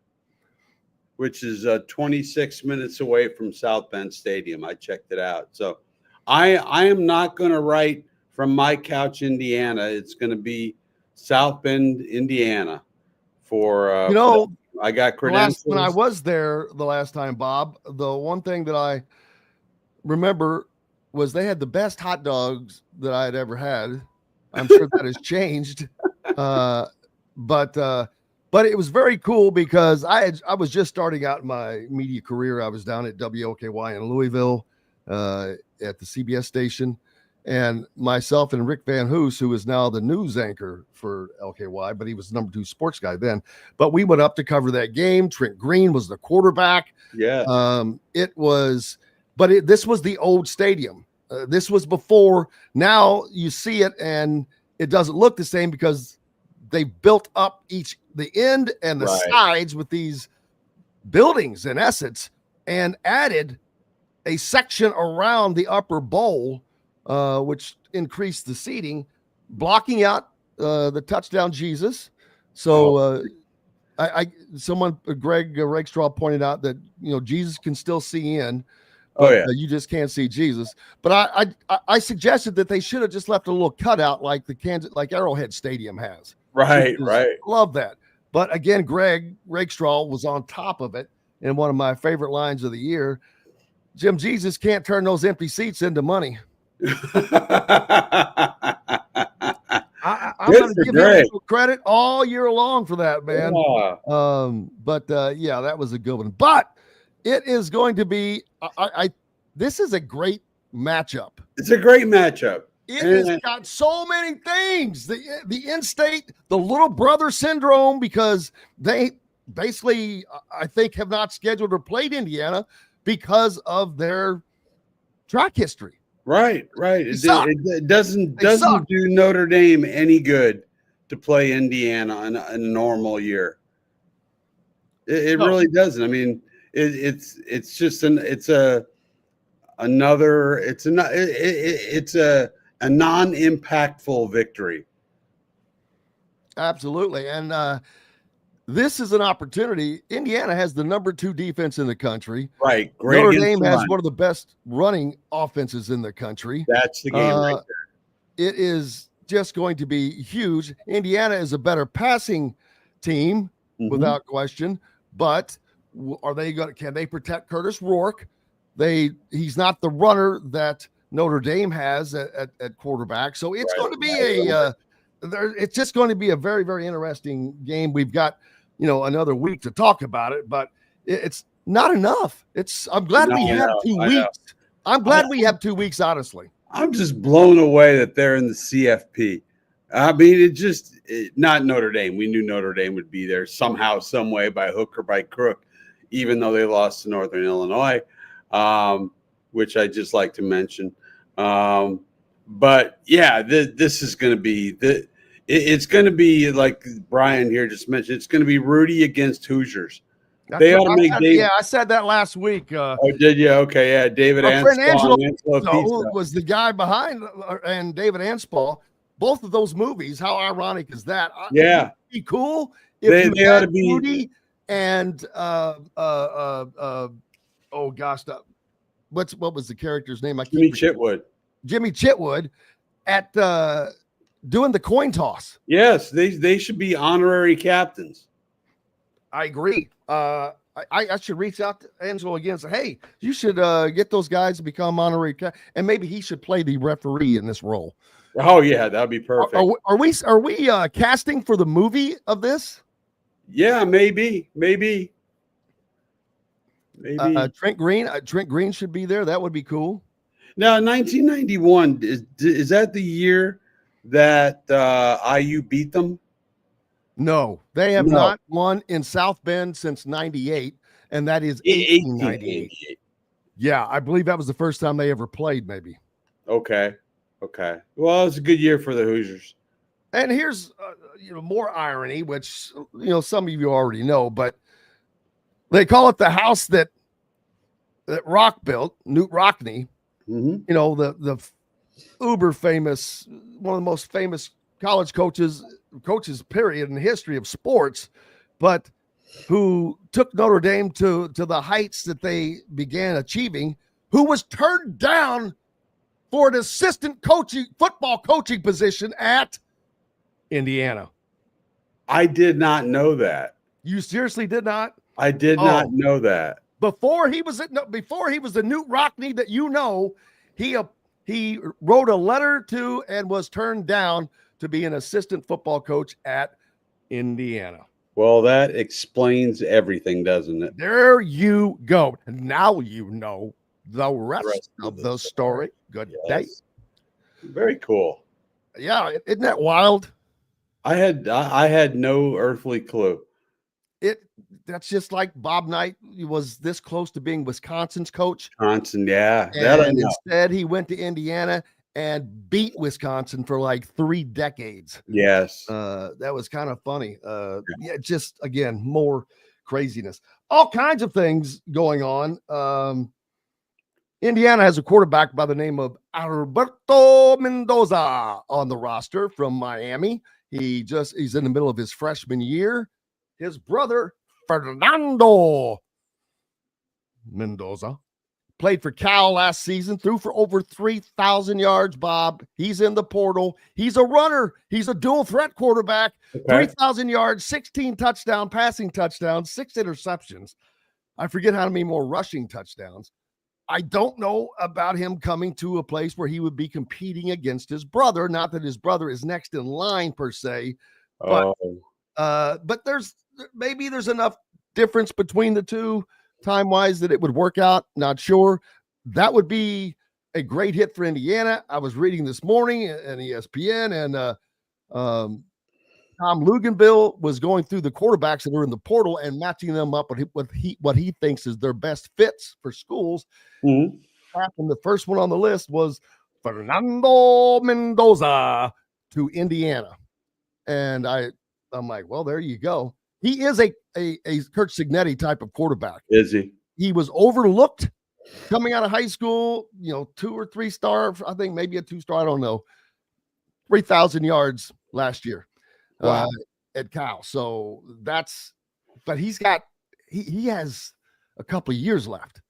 which is 26 minutes away from South Bend Stadium. I checked it out. So I am not going to write from my couch, Indiana. It's going to be South Bend, Indiana for I got credentials. When I was there the last time, Bob, the one thing that I remember was they had the best hot dogs that I had ever had. I'm sure that has changed. But it was very cool because I was just starting out in my media career. I was down at WOKY in Louisville at the CBS station. and myself and Rick Van Hoos, who is now the news anchor for LKY, but he was the number 2 sports guy then. But we went up to cover that game. Trent Green was the quarterback. Yeah. This was the old stadium. This was before. Now you see it, and it doesn't look the same because they built up the end and the sides with these buildings, in essence, and added a section around the upper bowl, which increased the seating, blocking out the touchdown Jesus. So Greg Rakestraw pointed out that Jesus can still see in. You just can't see Jesus. But I suggested that they should have just left a little cutout like like Arrowhead Stadium has. Right. Love that. But again, Greg Rakestraw was on top of it. And one of my favorite lines of the year, Jim Jesus can't turn those empty seats into money. I'm going to give him credit all year long for that, man. Yeah. That was a good one. But it is going to be this is a great matchup. It's a great matchup. It has got so many things. The in-state, the little brother syndrome, because they basically, I think, have not scheduled or played Indiana because of their track history. Right. It doesn't do Notre Dame any good to play Indiana in a normal year. It really doesn't. I mean, it's a non-impactful victory. Absolutely. And this is an opportunity. Indiana has the number 2 defense in the country. Right. Great. Notre Dame has one of the best running offenses in the country. That's the game right there. It is just going to be huge. Indiana is a better passing team without question, but can they protect Curtis Rourke? He's not the runner that Notre Dame has at quarterback. So it's going to be it's just going to be a very, very interesting game. We've got, another week to talk about it, but it's not enough. I'm glad we have 2 weeks. I'm glad we have 2 weeks, honestly. I'm just blown away that they're in the CFP. I mean, not Notre Dame. We knew Notre Dame would be there somehow, some way, by hook or by crook, even though they lost to Northern Illinois, which I just like to mention. But yeah, this is going to be it's going to be like Brian here just mentioned. It's going to be Rudy against Hoosiers. They ought to make David. Yeah, I said that last week. Did you? Okay, yeah. David Anspaugh was the guy behind, and David Anspaugh. Both of those movies. How ironic is that? Yeah, it'd be cool if they ought to be Rudy and oh gosh, what was the character's name? Jimmy Chitwood. Jimmy Chitwood at doing the coin toss. Yes, they should be honorary captains. I agree. I should reach out to Angelo again and say, hey, you should get those guys to become honorary captains, and maybe he should play the referee in this role. Oh yeah, that'd be perfect. Are we casting for the movie of this? Yeah, maybe. Trent Green should be there. That would be cool. Now, 1991 is that the year that IU beat them? No, they have not won in South Bend since '98, and that is 1898. Yeah, I believe that was the first time they ever played. Maybe. Okay. Well, it's a good year for the Hoosiers. And here's more irony, which some of you already know, but they call it the house that Rock built, Newt Rockne. Mm-hmm. The uber famous, one of the most famous college coaches period in the history of sports, but who took Notre Dame to the heights that they began achieving, who was turned down for an assistant football coaching position at Indiana. I did not know that. You seriously did not? I did not know that. Before he was the Newt Rockne that he wrote a letter to and was turned down to be an assistant football coach at Indiana. Well, that explains everything, doesn't it? There you go. Now you know the rest of the story. Good day. Very cool. Yeah, isn't that wild? I had no earthly clue. That's just like Bob Knight. He was this close to being Wisconsin's coach. Wisconsin, yeah. That I And know. instead he went to Indiana and beat Wisconsin for like 3 decades. Yes. That was kind of funny. Yeah, just again, more craziness. All kinds of things going on. Indiana has a quarterback by the name of Alberto Mendoza on the roster from Miami. He's in the middle of his freshman year. His brother, Fernando Mendoza, played for Cal last season, threw for over 3,000 yards, Bob. He's in the portal. He's a runner. He's a dual threat quarterback. Okay. 3,000 yards, 16 passing touchdowns, 6 interceptions. I forget how many more rushing touchdowns. I don't know about him coming to a place where he would be competing against his brother. Not that his brother is next in line per se, but there's enough difference between the two time-wise that it would work out. Not sure. That would be a great hit for Indiana. I was reading this morning in ESPN, and Tom Luganville was going through the quarterbacks that are in the portal and matching them up with what he thinks is their best fits for schools. Mm-hmm. And the first one on the list was Fernando Mendoza to Indiana. And I'm like, well, there you go. He is a Kurt Cignetti type of quarterback. Is he? He was overlooked coming out of high school, 2 or 3 star, I think maybe a 2-star, I don't know. 3,000 yards last year. Wow. At Cal. So but he has a couple of years left.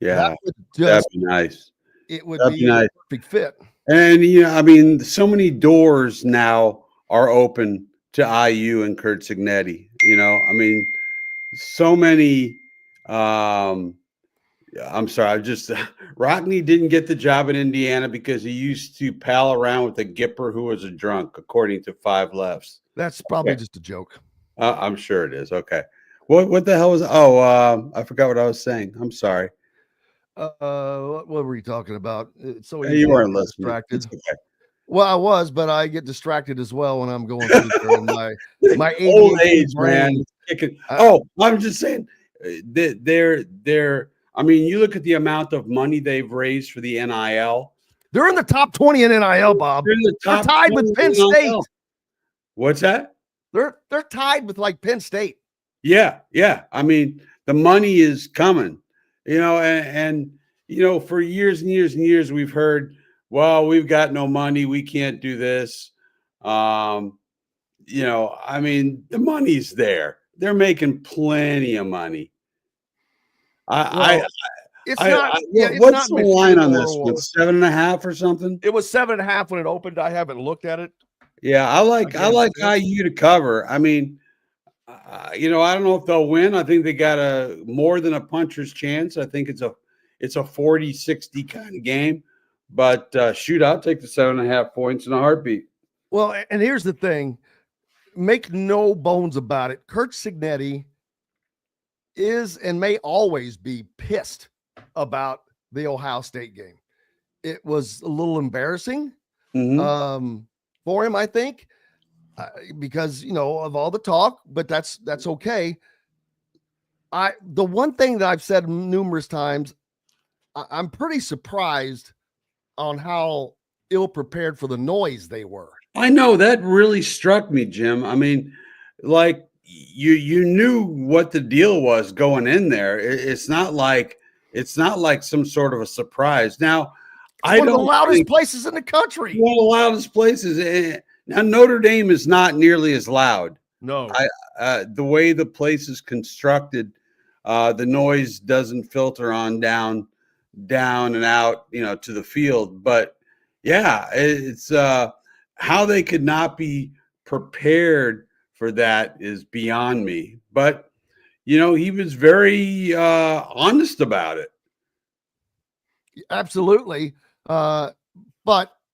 Yeah. That'd be nice. It would be nice. A perfect fit. And, so many doors now are open to IU and Kurt Cignetti. So many. I'm sorry. Rockney didn't get the job in Indiana because he used to pal around with a Gipper who was a drunk, according to 5 Lefts. That's probably just a joke. I'm sure it is. Okay. What the hell was? I forgot what I was saying. I'm sorry. What were you talking about? So you weren't listening. Distracted. Okay. Well, I was, but I get distracted as well when I'm going through my old age, man. I'm just saying they're. I mean, you look at the amount of money they've raised for the NIL. They're in the top 20 in NIL, Bob. They're tied with Penn State. What's that? They're tied with like Penn State. Yeah. I mean, the money is coming, and for years and years and years, we've heard, well, we've got no money. We can't do this. I mean, the money's there. They're making plenty of money. What's the line on this one? 7.5 or something? It was 7.5 when it opened. I haven't looked at it. Yeah, I like IU to cover. I mean, I don't know if they'll win. I think they got a more than a puncher's chance. I think it's a 40-60 kind of game. But shoot, I'll take the 7.5 points in a heartbeat. Well, and here's the thing. Make no bones about it. Kurt Cignetti is and may always be pissed about the Ohio State game. It was a little embarrassing for him, I think, because, of all the talk, but that's okay. The one thing that I've said numerous times, I'm pretty surprised on how ill prepared for the noise they were. I know that really struck me, Jim. I mean, like you knew what the deal was going in there. It's not like some sort of a surprise. Now, it's one of the loudest places in the country. One of the loudest places. Now, Notre Dame is not nearly as loud. No, the way the place is constructed, the noise doesn't filter on down and out, to the field. But yeah, it's how they could not be prepared for that is beyond me. But he was very honest about it. Absolutely. But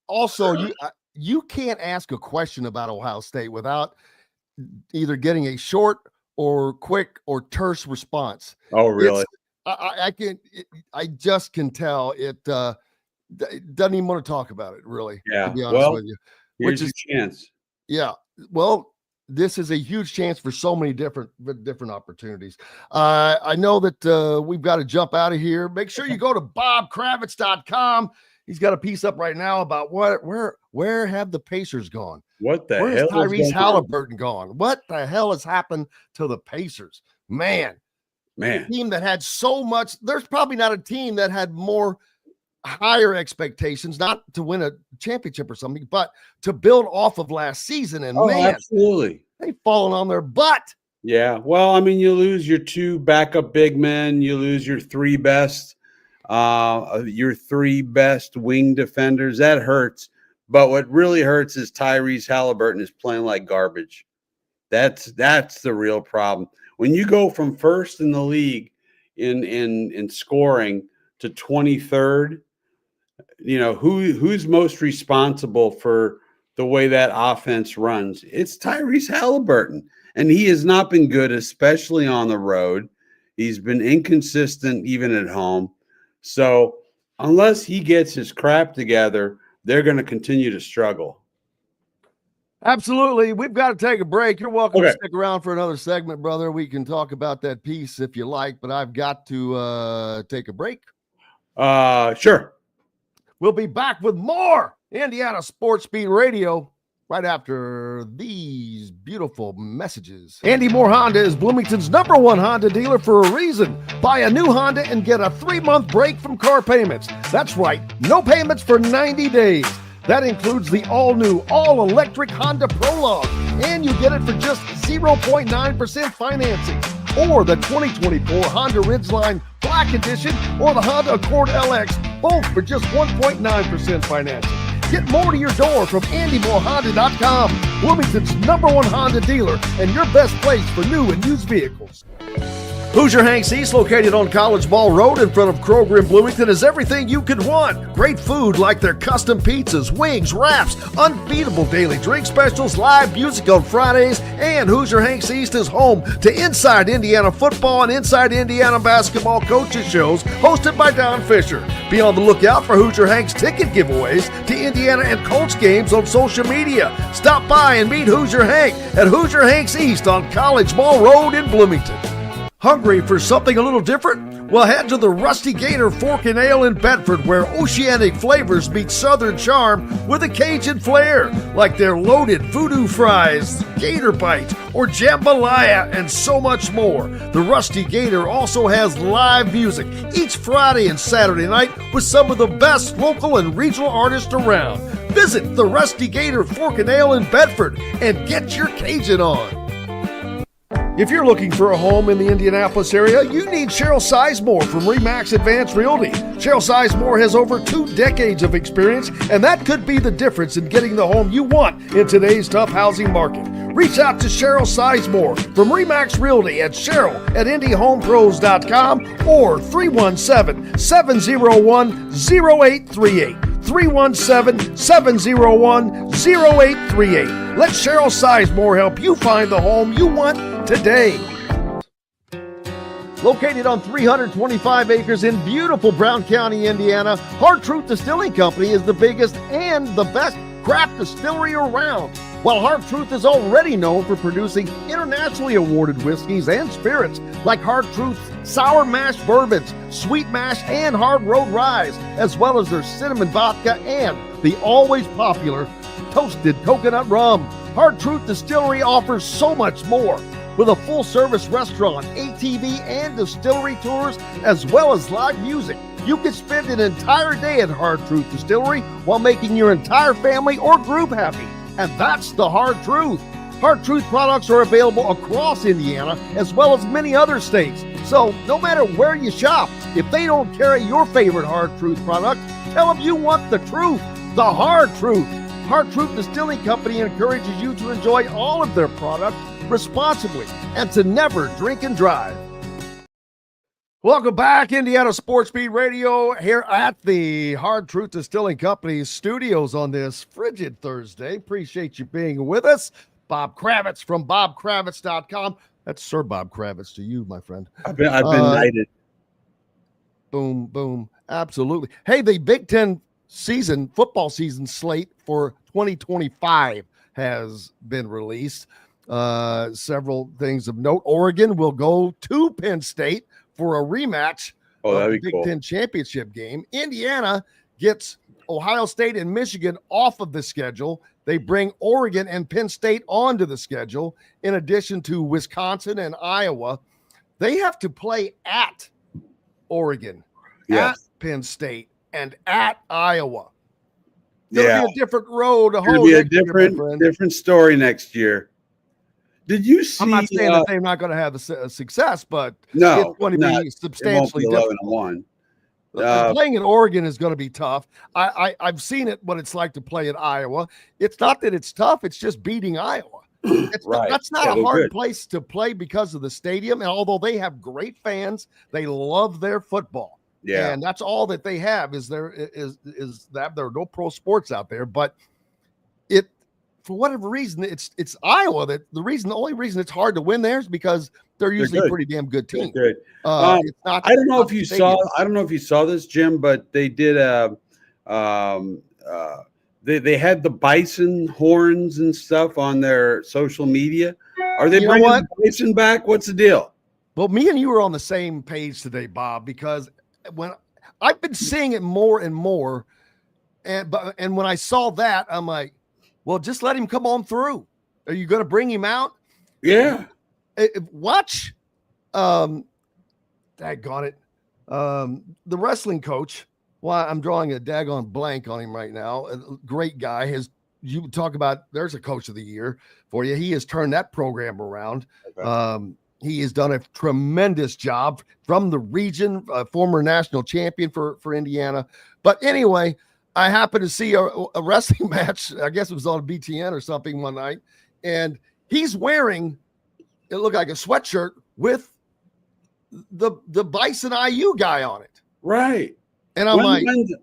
also you can't ask a question about Ohio State without either getting a short or quick or terse response. Oh, really? I just can tell it. doesn't even want to talk about it, really. Yeah. To be honest with you. Here's your chance. Yeah. Well, this is a huge chance for so many different opportunities. I know that we've got to jump out of here. Make sure you go to bobkravitz.com. He's got a piece up right now about where have the Pacers gone? What the Where's hell? Tyrese Halliburton gone? What the hell has happened to the Pacers? Man. A team that had so much. There's probably not a team that had more higher expectations, not to win a championship or something, but to build off of last season. And man, absolutely, they've fallen on their butt. Yeah. Well, I mean, you lose your 2 backup big men, you lose your 3 best wing defenders. That hurts. But what really hurts is Tyrese Halliburton is playing like garbage. That's the real problem. When you go from first in the league in scoring to 23rd, you know, who's most responsible for the way that offense runs? It's Tyrese Halliburton. And he has not been good, especially on the road. He's been inconsistent even at home. So unless he gets his crap together, they're going to continue to struggle. Absolutely. We've got to take a break. You're welcome to stick around for another segment, brother. We can talk about that piece if you like, but I've got to take a break. Sure. We'll be back with more Indiana Sports Beat Radio right after these beautiful messages. Andy Moore Honda is Bloomington's #1 Honda dealer for a reason. Buy a new Honda and get a 3-month break from car payments. That's right, no payments for 90 days. That includes the all-new, all-electric Honda Prologue, and you get it for just 0.9% financing. Or the 2024 Honda Ridgeline Black Edition or the Honda Accord LX, both for just 1.9% financing. Get more to your door from AndyMooreHonda.com, Bloomington's #1 Honda dealer and your best place for new and used vehicles. Hoosier Hanks East, located on College Ball Road in front of Kroger in Bloomington, is everything you could want. Great food like their custom pizzas, wings, wraps, unbeatable daily drink specials, live music on Fridays, and Hoosier Hanks East is home to Inside Indiana Football and Inside Indiana Basketball coaches shows hosted by Don Fisher. Be on the lookout for Hoosier Hanks ticket giveaways to Indiana and Colts games on social media. Stop by and meet Hoosier Hank at Hoosier Hanks East on College Ball Road in Bloomington. Hungry for something a little different? Well, head to the Rusty Gator Fork and Ale in Bedford, where oceanic flavors meet southern charm with a Cajun flair, like their loaded voodoo fries, gator bites, or jambalaya, and so much more. The Rusty Gator also has live music each Friday and Saturday night with some of the best local and regional artists around. Visit the Rusty Gator Fork and Ale in Bedford and get your Cajun on. If you're looking for a home in the Indianapolis area, you need Cheryl Sizemore from RE/MAX Advanced Realty. Cheryl Sizemore has over 2 decades of experience, and that could be the difference in getting the home you want in today's tough housing market. Reach out to Cheryl Sizemore from RE/MAX Realty at Cheryl@IndyHomePros.com or 317-701-0838. 317-701-0838. Let Cheryl Sizemore help you find the home you want today. Located on 325 acres in beautiful Brown County, Indiana, Hard Truth Distilling Company is the biggest and the best craft distillery around. While Hard Truth is already known for producing internationally awarded whiskeys and spirits like Hard Truth's sour mash bourbons, sweet mash, and hard road ryes, as well as their cinnamon vodka and the always popular toasted coconut rum. Hard Truth Distillery offers so much more. With a full-service restaurant, ATV, and distillery tours, as well as live music, you can spend an entire day at Hard Truth Distillery while making your entire family or group happy. And that's the Hard Truth. Hard Truth products are available across Indiana as well as many other states. So no matter where you shop, if they don't carry your favorite Hard Truth product, tell them you want the truth, the Hard Truth. Hard Truth Distilling Company encourages you to enjoy all of their products responsibly and to never drink and drive. Welcome back, Indiana Sports Beat Radio, here at the Hard Truth Distilling Company studios on this frigid Thursday. Appreciate you being with us. Bob Kravitz from BobKravitz.com. That's Sir Bob Kravitz to you, my friend. I've been knighted. Boom, boom. Absolutely. Hey, the Big Ten football season slate for 2025 has been released. Several things of note. Oregon will go to Penn State for a rematch of the Big Ten championship game. Indiana gets Ohio State and Michigan off of the schedule. They bring Oregon and Penn State onto the schedule, in addition to Wisconsin and Iowa. They have to play at Oregon, at Penn State, and at Iowa. There'll be a different road to hoe. It'll be a different story next year. Did you see? I'm not saying that they're not going to have a success, but no, it's going to be substantially different. 11-1. Playing in Oregon is going to be tough. I've seen what it's like to play in Iowa. It's not that it's tough; it's just beating Iowa. That's not a hard place to play because of the stadium. And although they have great fans, they love their football. Yeah, and that's all that they have is that there are no pro sports out there. But for whatever reason, it's Iowa that the only reason it's hard to win there is because they're usually a pretty damn good team. I don't know if you saw this, Jim, but they did they had the Bison horns and stuff on their social media. Are they bringing the Bison back? What's the deal? Well, me and you were on the same page today, Bob, because when I've been seeing it more and more, and when I saw that, I'm like, well, just let him come on through. Are you going to bring him out? Yeah. Watch. Daggone it. The wrestling coach. Well, I'm drawing a daggone blank on him right now. A great guy. You talk about, there's a coach of the year for you. He has turned that program around. Okay. He has done a tremendous job from the region, former national champion for Indiana. But anyway, I happened to see a wrestling match. I guess it was on BTN or something one night. And he's wearing, it looked like a sweatshirt with the Bison IU guy on it. Right. And I'm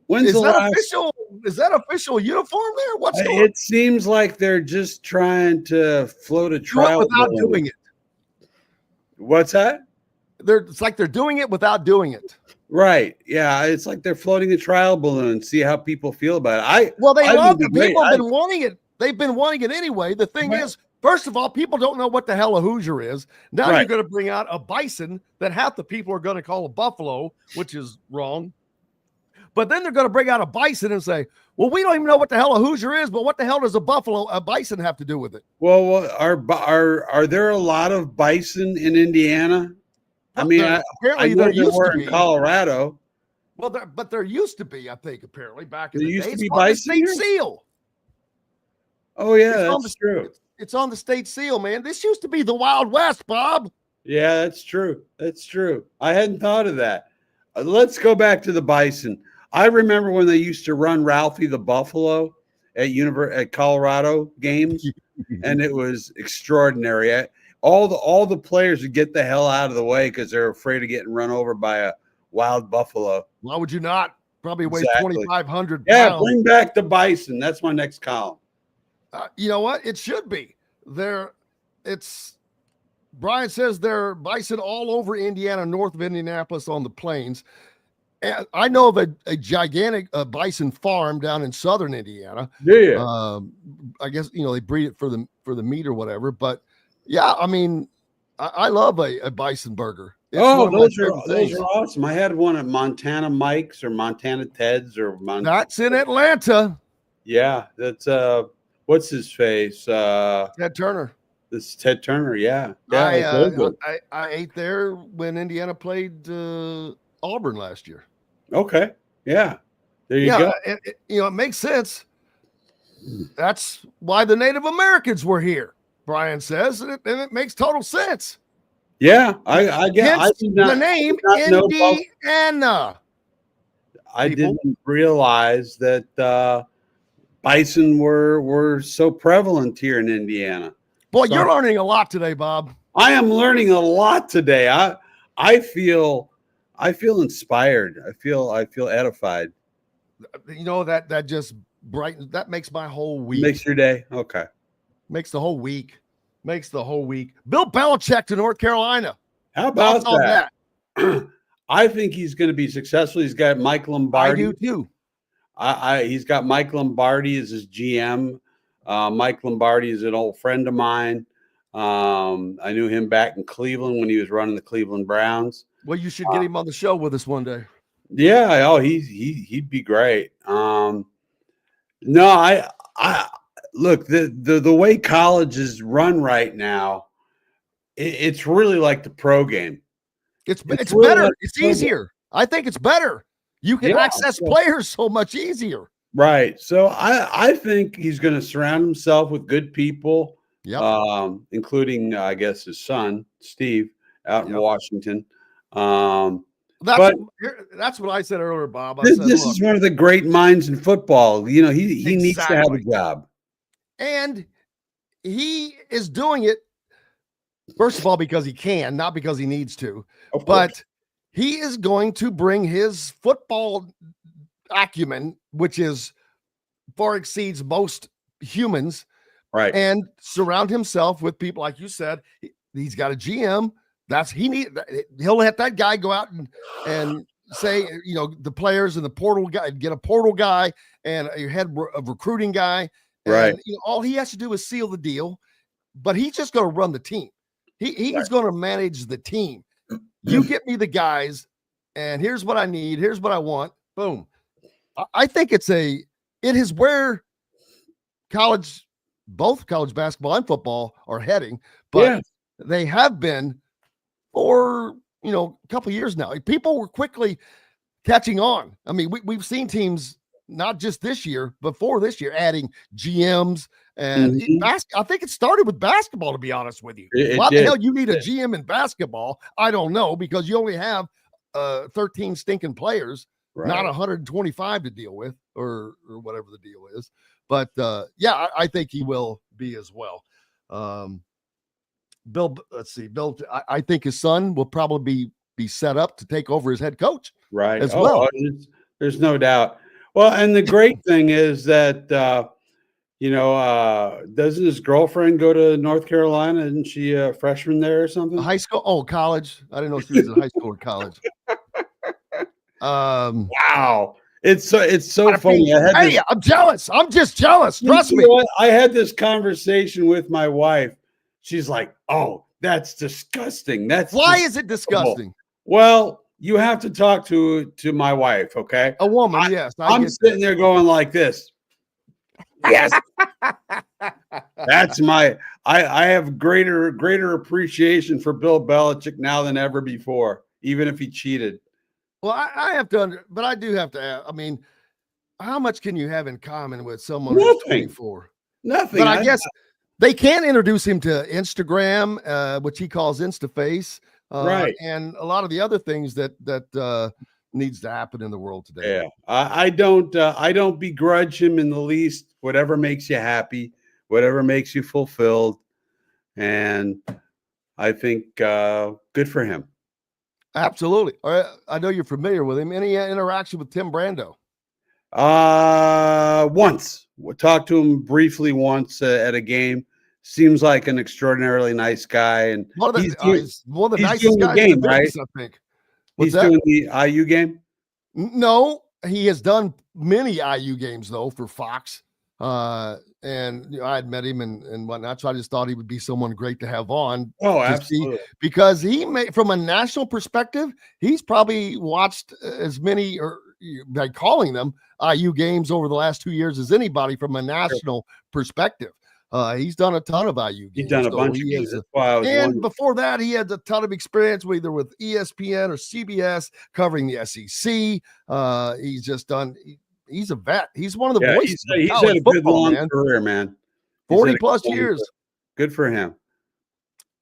when's is that official uniform there? What's going on? It seems like they're just trying to float a trial without doing it. What's that? It's like they're doing it without doing it. Right. Yeah. It's like they're floating a trial balloon, see how people feel about it. They love it. People have been wanting it. They've been wanting it anyway. The thing is, first of all, people don't know what the hell a Hoosier is. Now you're going to bring out a Bison that half the people are going to call a Buffalo, which is wrong. But then they're going to bring out a Bison and say, well, we don't even know what the hell a Hoosier is, but what the hell does a Bison have to do with it? Well, are there a lot of Bison in Indiana? I mean, apparently there used to be in Colorado. Well, there used to be, I think, apparently back in the day. Used to be Bison state seal. Oh yeah, that's true. It's on the state seal, man. This used to be the Wild West, Bob. Yeah, that's true. That's true. I hadn't thought of that. Let's go back to the Bison. I remember when they used to run Ralphie the Buffalo at Colorado games, and it was extraordinary. All the players would get the hell out of the way because they're afraid of getting run over by a wild buffalo. Why would you not? Probably weighs 2,500 pounds. Yeah, bring back the Bison. That's my next column. You know what? It should be. Brian says there are Bison all over Indiana, north of Indianapolis on the plains. And I know of a gigantic Bison farm down in southern Indiana. Yeah. I guess, they breed it for the meat or whatever. But, yeah, I mean, I love a Bison burger. Those are awesome. I had one at Montana Mike's or Montana Ted's or That's in Atlanta. Yeah, that's what's his face? Ted Turner. This is Ted Turner. Yeah. I ate there when Indiana played Auburn last year. Okay. Yeah. There you go. It makes sense. That's why the Native Americans were here, Brian says, and it makes total sense. Yeah, I get the name Indiana. I didn't realize that Bison were so prevalent here in Indiana. Boy, you're learning a lot today, Bob. I am learning a lot today. I feel inspired. I feel edified. That just brightens. That makes my whole week. Makes your day. Okay. Makes the whole week. Bill Belichick to North Carolina. How about that? I think he's going to be successful. He's got Mike Lombardi. I do too. He's got Mike Lombardi as his GM. Mike Lombardi is an old friend of mine. I knew him back in Cleveland when he was running the Cleveland Browns. Well, you should get him on the show with us one day. Yeah. Oh, he'd be great. No, I look, the way college is run right now, it's really like the pro game. It's really better. like It's easier. I think it's better. You can access players so much easier. Right. So I think he's going to surround himself with good people, including, I guess, his son, Steve, out in Washington. That's what I said earlier, Bob. This is one of the great minds in football. You know, he needs to have a job. And he is doing it, first of all, because he can, not because he needs to. But he is going to bring his football acumen, which is far exceeds most humans, right? And surround himself with people, like you said. He's got a GM. He'll let that guy go out and say, you know, the players and the portal guy, get a portal guy and a head of recruiting guy. And, right. You know, all he has to do is seal the deal, but he's just going to run the team. He's going to manage the team. You get me the guys, and here's what I need. Here's what I want. Boom. I think it is where both college basketball and football are heading, but they have been for, you know, a couple of years now. People were quickly catching on. I mean, we've seen teams, not just this year, before this year, adding GMs. And I think it started with basketball, to be honest with you. Why the hell you need a GM in basketball? I don't know, because you only have 13 stinking players, not 125 to deal with, or whatever the deal is. But I think he will be as well. Bill, I think his son will probably be set up to take over as head coach, right? As well. There's no doubt. Well, and the great thing is that doesn't his girlfriend go to North Carolina? Isn't she a freshman there or something? High school? Oh, college. I didn't know she was in high school or college. Wow. It's so funny. I'm jealous. I'm just jealous. Trust me. I had this conversation with my wife. She's like, "Oh, that's disgusting. Why is it disgusting?" Well, you have to talk to my wife, okay? A woman, yes. I'm sitting there going like this. Yes. That's I have greater appreciation for Bill Belichick now than ever before, even if he cheated. Well, I have to, but I do have to ask, I mean, how much can you have in common with someone who's 24? Nothing. But I guess they can introduce him to Instagram, which he calls InstaFace, right? And a lot of the other things that needs to happen in the world today. Yeah, I don't begrudge him in the least. Whatever makes you happy, whatever makes you fulfilled, and I think good for him. Absolutely. I know you're familiar with him. Any interaction with Tim Brando? Once. We talked to him briefly once at a game. Seems like an extraordinarily nice guy, and he's one of the nicest guys game, in the business, I think. He's doing the IU game? No, he has done many IU games though for Fox. And I had met him and whatnot, so I just thought he would be someone great to have on. Oh, absolutely. Because he may, from a national perspective, he's probably watched as many, or by calling them IU games over the last 2 years, as anybody from a national perspective. He's done a ton of IU games. He's done a bunch of games. And before that, he had a ton of experience either with ESPN or CBS covering the SEC. He's just done. He's a vet. He's one of the voices. He's had a good long career, man. 40 plus years. Good for him.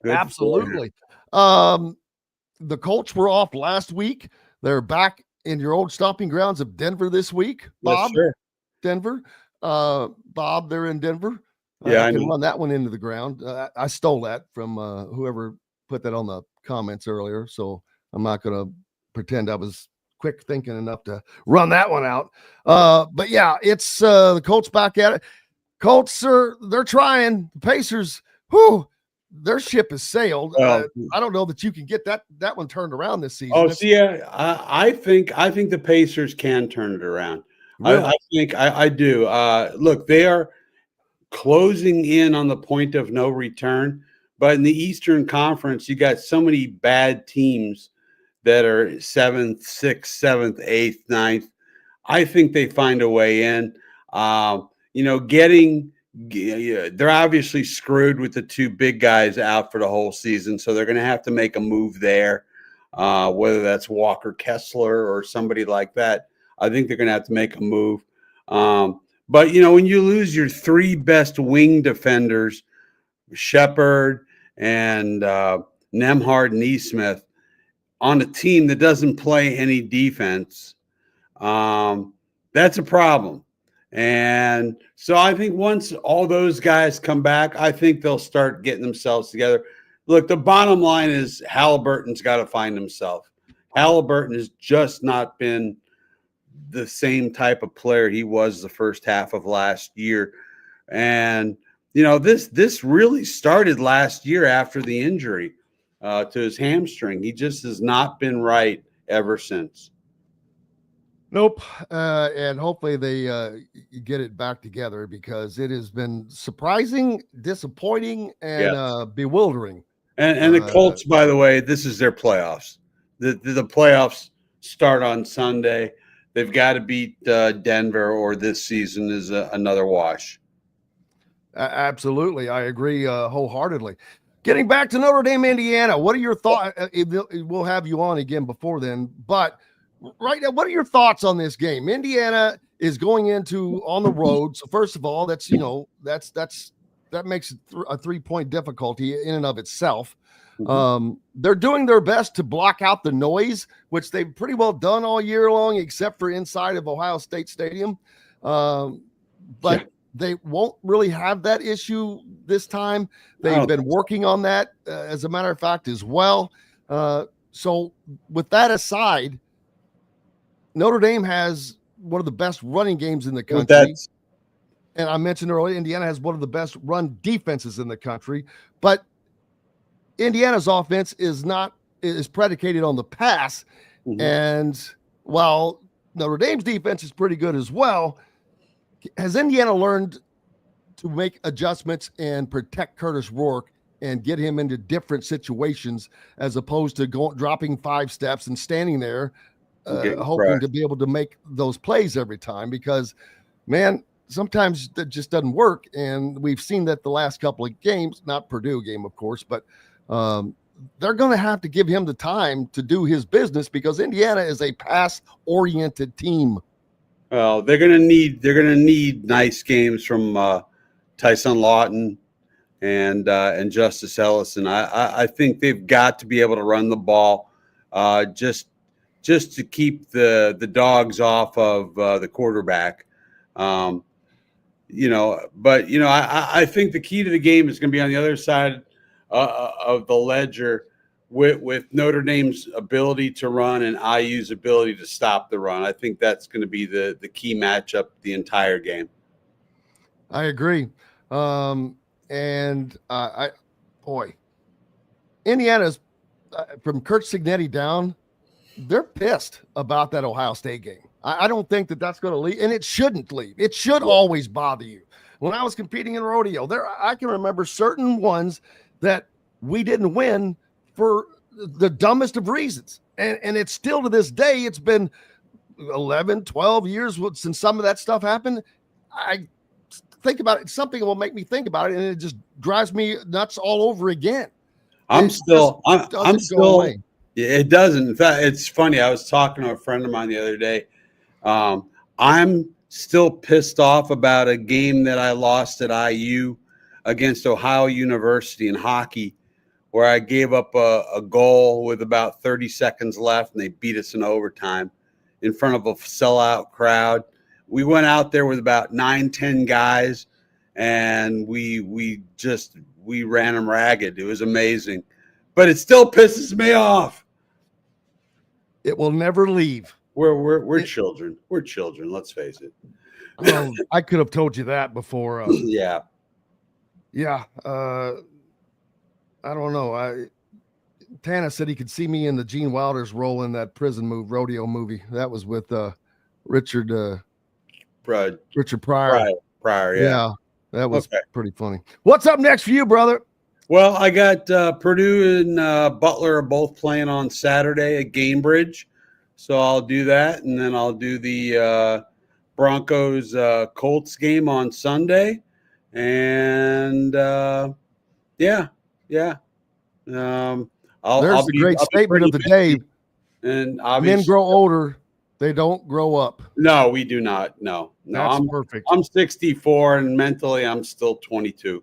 Absolutely. The Colts were off last week. They're back in your old stomping grounds of Denver this week. Bob, yes, sir. Denver. Bob, they're in Denver. Yeah, I can run that one into the ground. I stole that from whoever put that on the comments earlier, so I'm not going to pretend I was quick thinking enough to run that one out. But yeah, it's the Colts back at it. Colts they're trying. The Pacers, their ship has sailed. I don't know that you can get that one turned around this season. I think the Pacers can turn it around. Really? I think I do. Look, they are closing in on the point of no return, but in the Eastern Conference, you got so many bad teams that are 7th, 6th, 7th, 8th, 9th. I think they find a way in. They're obviously screwed with the two big guys out for the whole season, so they're going to have to make a move there, whether that's Walker Kessler or somebody like that. I think they're going to have to make a move. But, when you lose your three best wing defenders, Shepard and Nemhard Neesmith, on a team that doesn't play any defense, that's a problem. And so I think once all those guys come back, I think they'll start getting themselves together. Look, the bottom line is Halliburton's got to find himself. Halliburton has just not been the same type of player he was the first half of last year. And, this really started last year after the injury to his hamstring. He just has not been right ever since. Nope. And hopefully they get it back together, because it has been surprising, disappointing, and bewildering. And the Colts, by the way, this is their playoffs. The playoffs start on Sunday. They've got to beat Denver, or this season is another wash. Absolutely. I agree wholeheartedly. Getting back to Notre Dame, Indiana, what are your thoughts? We'll have you on again before then, but right now, what are your thoughts on this game? Indiana is going into on the road. So first of all, that makes it a 3-point difficulty in and of itself. They're doing their best to block out the noise, which they've pretty well done all year long, except for inside of Ohio State Stadium. But they won't really have that issue this time. They've been working on that, as a matter of fact, as well. So with that aside, Notre Dame has one of the best running games in the country. And I mentioned earlier, Indiana has one of the best run defenses in the country. But Indiana's offense is predicated on the pass. And while Notre Dame's defense is pretty good as well, has Indiana learned to make adjustments and protect Curtis Rourke and get him into different situations, as opposed to dropping 5 steps and standing there hoping to be able to make those plays every time? Because, man, sometimes that just doesn't work. And we've seen that the last couple of games, not Purdue game, of course, but they're going to have to give him the time to do his business, because Indiana is a pass-oriented team. Well, they're going to need nice games from Tyson Lawton and Justice Ellison. I think they've got to be able to run the ball just to keep the dogs off of the quarterback. I think the key to the game is going to be on the other side of the ledger, with Notre Dame's ability to run and IU's ability to stop the run. I think that's going to be the key matchup the entire game. I agree. Indiana's from Kurt Cignetti down, they're pissed about that Ohio State game. I don't think that's going to leave, and it shouldn't leave. It should always bother you. When I was competing in rodeo, I can remember certain ones that we didn't win for the dumbest of reasons. And it's still, to this day, it's been 11, 12 years since some of that stuff happened. I think about it. Something will make me think about it, and it just drives me nuts all over again. I'm still. It doesn't. In fact, it's funny. I was talking to a friend of mine the other day. I'm still pissed off about a game that I lost at IU against Ohio University in hockey, where I gave up a goal with about 30 seconds left, and they beat us in overtime in front of a sellout crowd. We went out there with about 9-10 guys, and we ran them ragged. It was amazing, but it still pisses me off. It will never leave. We're children. We're children. Let's face it. I could have told you that before. Yeah. I don't know. Tana said he could see me in the Gene Wilder's role in that prison rodeo movie. That was with Richard Richard Pryor. Pryor, yeah. That was pretty funny. What's up next for you, brother? Well, I got Purdue and Butler are both playing on Saturday at Gamebridge, so I'll do that, and then I'll do the Broncos Colts game on Sunday, and I'll There's a great statement of the day. And men grow older, they don't grow up. No, we do not. No, That's perfect. I'm 64, and mentally I'm still 22.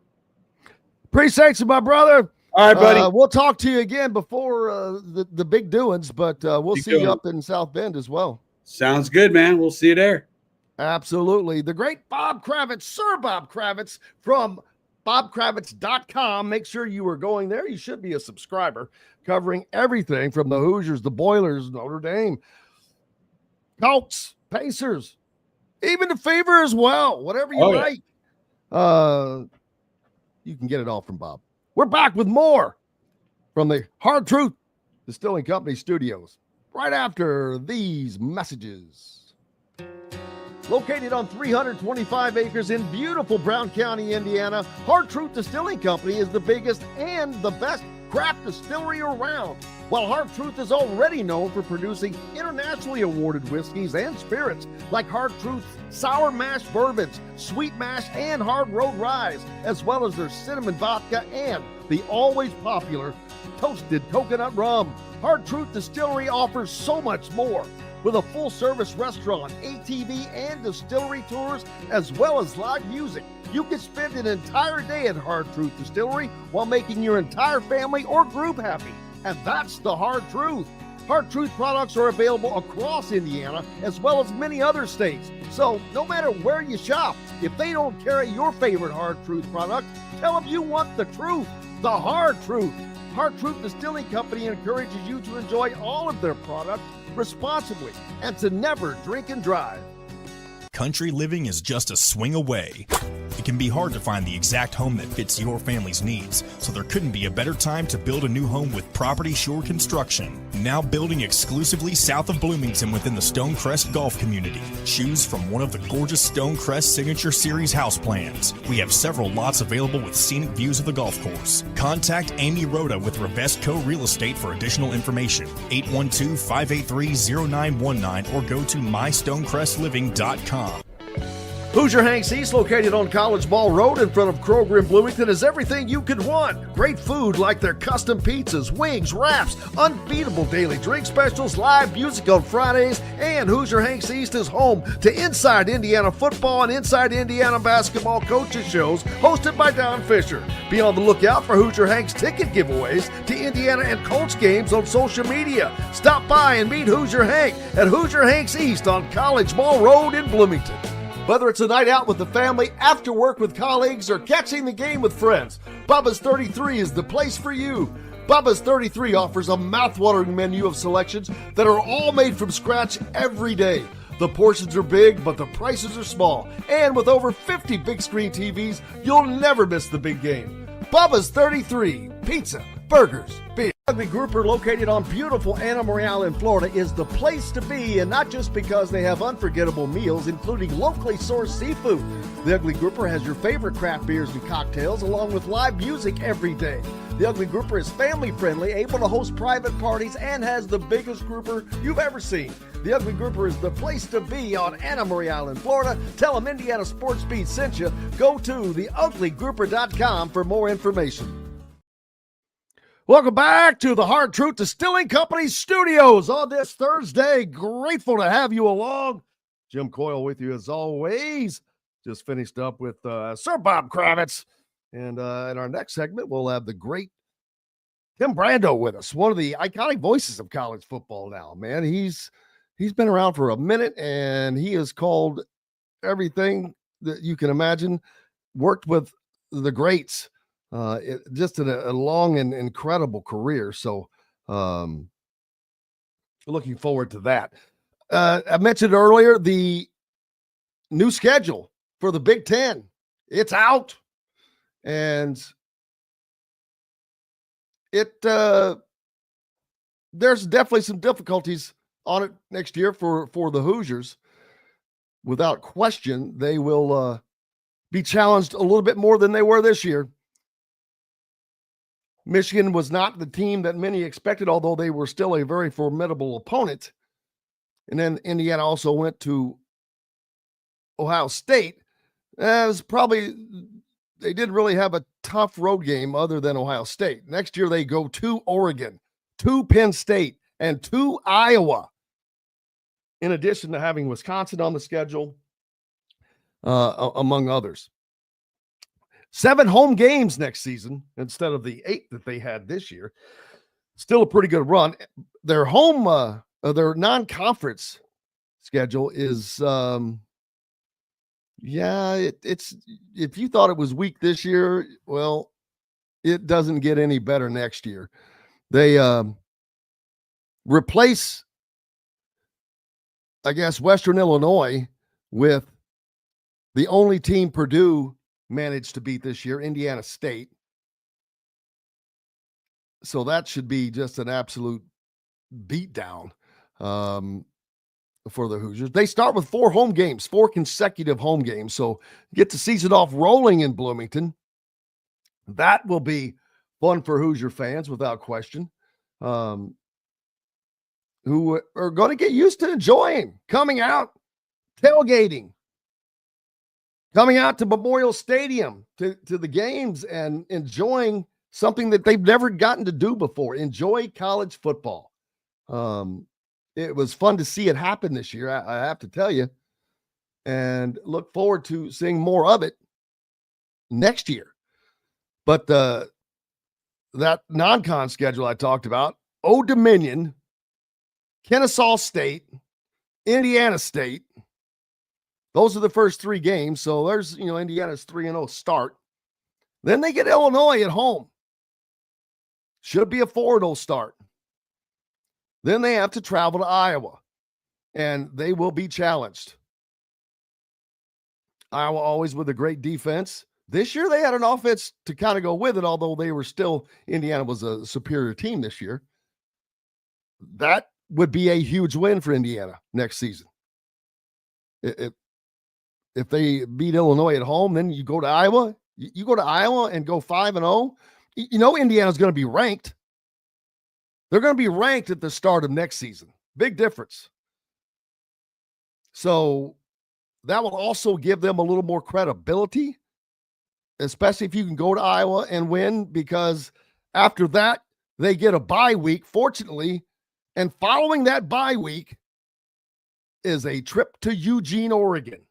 Appreciate you, my brother. All right, buddy. We'll talk to you again before the big doings, but we'll see you up in South Bend as well. Sounds good, man. We'll see you there. Absolutely. The great Bob Kravitz, Sir Bob Kravitz from bobkravitz.com. Make sure you are going there. You should be a subscriber, covering everything from the Hoosiers, the Boilers, Notre Dame, Colts, Pacers, even the Fever as well. Whatever you like. You can get it all from Bob. We're back with more from the Hard Truth Distilling Company studios right after these messages. Located on 325 acres in beautiful Brown County, Indiana, Hard Truth Distilling Company is the biggest and the best craft distillery around. While Hard Truth is already known for producing internationally awarded whiskeys and spirits like Hard Truth's sour mash bourbons, sweet mash, and hard road ryes, as well as their cinnamon vodka and the always popular toasted coconut rum. Hard Truth Distillery offers so much more. With a full-service restaurant, ATV, and distillery tours, as well as live music, you can spend an entire day at Hard Truth Distillery while making your entire family or group happy. And that's the Hard Truth. Hard Truth products are available across Indiana, as well as many other states. So no matter where you shop, if they don't carry your favorite Hard Truth product, tell them you want the truth, the Hard Truth. Hard Truth Distilling Company encourages you to enjoy all of their products responsibly and to never drink and drive. Country living is just a swing away. It can be hard to find the exact home that fits your family's needs, so there couldn't be a better time to build a new home with Property Shore Construction. Now building exclusively south of Bloomington within the Stonecrest Golf community. Choose from one of the gorgeous Stonecrest Signature Series house plans. We have several lots available with scenic views of the golf course. Contact Amy Rhoda with Revesco Real Estate for additional information. 812-583-0919 or go to mystonecrestliving.com. Hoosier Hanks East, located on College Ball Road in front of Kroger in Bloomington, is everything you could want. Great food like their custom pizzas, wings, wraps, unbeatable daily drink specials, live music on Fridays, and Hoosier Hanks East is home to Inside Indiana Football and Inside Indiana Basketball coaches shows hosted by Don Fisher. Be on the lookout for Hoosier Hanks ticket giveaways to Indiana and Colts games on social media. Stop by and meet Hoosier Hank at Hoosier Hanks East on College Ball Road in Bloomington. Whether it's a night out with the family, after work with colleagues, or catching the game with friends, Bubba's 33 is the place for you. Bubba's 33 offers a mouthwatering menu of selections that are all made from scratch every day. The portions are big, but the prices are small. And with over 50 big screen TVs, you'll never miss the big game. Bubba's 33, pizza, burgers, beer. Ugly Grouper, located on beautiful Anna Maria in Florida, is the place to be, and not just because they have unforgettable meals, including locally sourced seafood. The Ugly Grouper has your favorite craft beers and cocktails, along with live music every day. The Ugly Grouper is family-friendly, able to host private parties, and has the biggest grouper you've ever seen. The Ugly Grouper is the place to be on Anna Maria Island, Florida. Tell them Indiana Sports Beat sent you. Go to theuglygrouper.com for more information. Welcome back to the Hard Truth Distilling Company studios on this Thursday. Grateful to have you along. Jim Coyle with you as always. Just finished up with Sir Bob Kravitz. And in our next segment, we'll have the great Tim Brando with us, one of the iconic voices of college football now, man. He's been around for a minute, and he has called everything that you can imagine, worked with the greats. Just a long and incredible career. So looking forward to that. I mentioned earlier the new schedule for the Big Ten. It's out. And there's definitely some difficulties on it next year for the Hoosiers. without question, they will be challenged a little bit more than they were this year. Michigan was not the team that many expected, although they were still a very formidable opponent. And then Indiana also went to Ohio State. It was probably, they didn't really have a tough road game other than Ohio State. Next year, they go to Oregon, to Penn State, and to Iowa, in addition to having Wisconsin on the schedule, among others. 7 home games next season instead of the 8 that they had this year. Still a pretty good run. Their home, their non-conference schedule is, it's if you thought it was weak this year, well, it doesn't get any better next year. They replace, I guess, Western Illinois with the only team Purdue managed to beat this year, Indiana State. So that should be just an absolute beatdown for the Hoosiers. They start with 4 home games, 4 consecutive home games. So get the season off rolling in Bloomington. That will be fun for Hoosier fans without question, who are going to get used to enjoying coming out, tailgating, coming out to Memorial Stadium to the games and enjoying something that they've never gotten to do before. Enjoy college football. It was fun to see it happen this year, I have to tell you, and look forward to seeing more of it next year. But that non-con schedule I talked about, Old Dominion, Kennesaw State, Indiana State, those are the first 3 games. So there's, Indiana's 3-0 start. Then they get Illinois at home. Should be a 4-0 start. Then they have to travel to Iowa, and they will be challenged. Iowa always with a great defense. This year they had an offense to kind of go with it, although they were still, Indiana was a superior team this year. That would be a huge win for Indiana next season. If they beat Illinois at home, then you go to Iowa. You go to Iowa and go 5-0. Indiana's going to be ranked. They're going to be ranked at the start of next season. Big difference. So that will also give them a little more credibility, especially if you can go to Iowa and win, because after that, they get a bye week, fortunately. And following that bye week is a trip to Eugene, Oregon.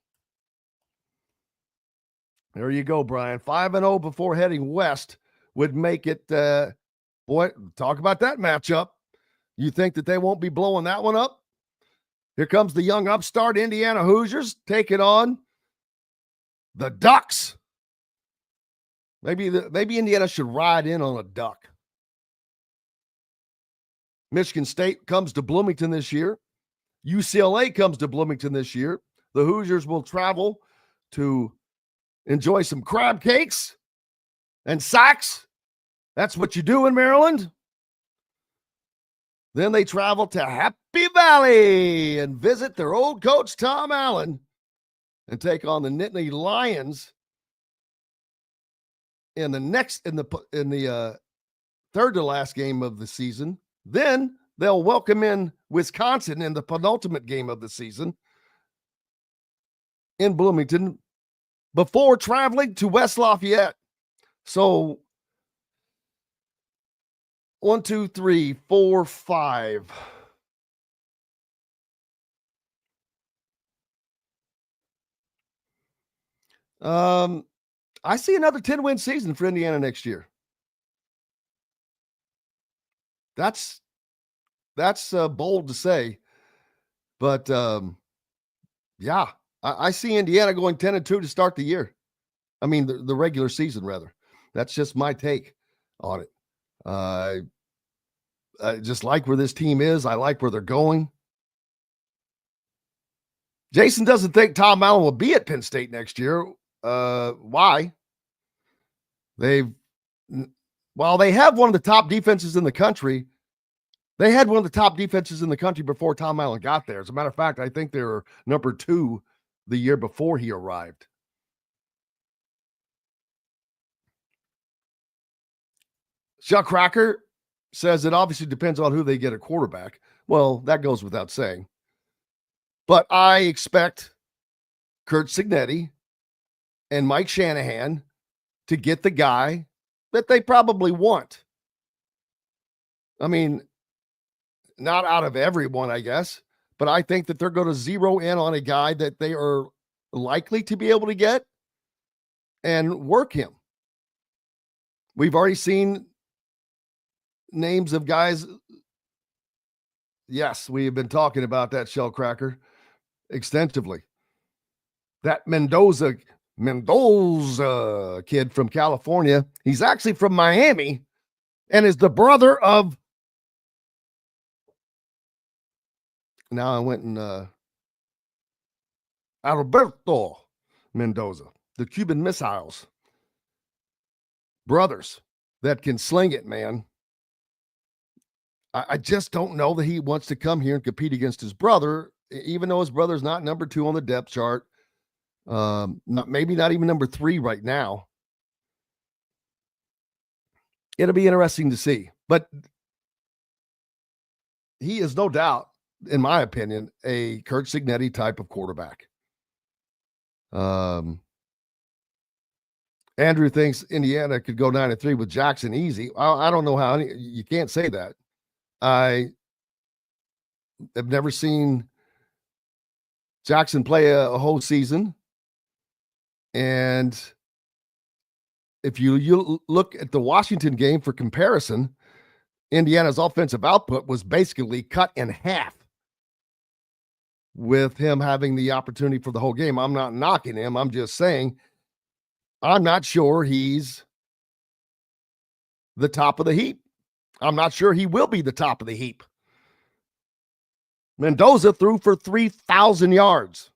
There you go, Brian. 5-0 before heading west would make it, boy, talk about that matchup. You think that they won't be blowing that one up? Here comes the young upstart Indiana Hoosiers taking on the Ducks. Maybe Indiana should ride in on a duck. Michigan State comes to Bloomington this year. UCLA comes to Bloomington this year. The Hoosiers will travel to enjoy some crab cakes and sacks. That's what you do in Maryland. Then they travel to Happy Valley and visit their old coach, Tom Allen, and take on the Nittany Lions in the third to last game of the season. Then they'll welcome in Wisconsin in the penultimate game of the season in Bloomington before traveling to West Lafayette. So 1, 2, 3, 4, 5. I see another 10-win season for Indiana next year. That's bold to say, but yeah, I see Indiana going 10-2 to start the year. I mean, the regular season, rather. That's just my take on it. I just like where this team is. I like where they're going. Jason doesn't think Tom Allen will be at Penn State next year. Why? While they have one of the top defenses in the country, they had one of the top defenses in the country before Tom Allen got there. As a matter of fact, I think they were number 2 the year before he arrived. Chuck Cracker says it obviously depends on who they get at quarterback. Well, that goes without saying. But I expect Curt Cignetti and Mike Shanahan to get the guy that they probably want. I mean, not out of everyone, I guess, but I think that they're going to zero in on a guy that they are likely to be able to get and work him. We've already seen names of guys. Yes, we have been talking about that, Shell Cracker, extensively. That Mendoza kid from California, he's actually from Miami and is the brother of, now I went and Alberto Mendoza, the Cuban Missiles brothers that can sling it, man. I just don't know that he wants to come here and compete against his brother, even though his brother's not number 2 on the depth chart. Maybe not even number 3 right now. It'll be interesting to see. But he is no doubt, in my opinion, a Curt Cignetti type of quarterback. Andrew thinks Indiana could go 9-3 with Jackson easy. I don't know how. You can't say that. I have never seen Jackson play a whole season. And if you look at the Washington game for comparison, Indiana's offensive output was basically cut in half with him having the opportunity for the whole game. I'm not knocking him. I'm just saying I'm not sure he's the top of the heap. I'm not sure he will be the top of the heap. Mendoza threw for 3,000 yards.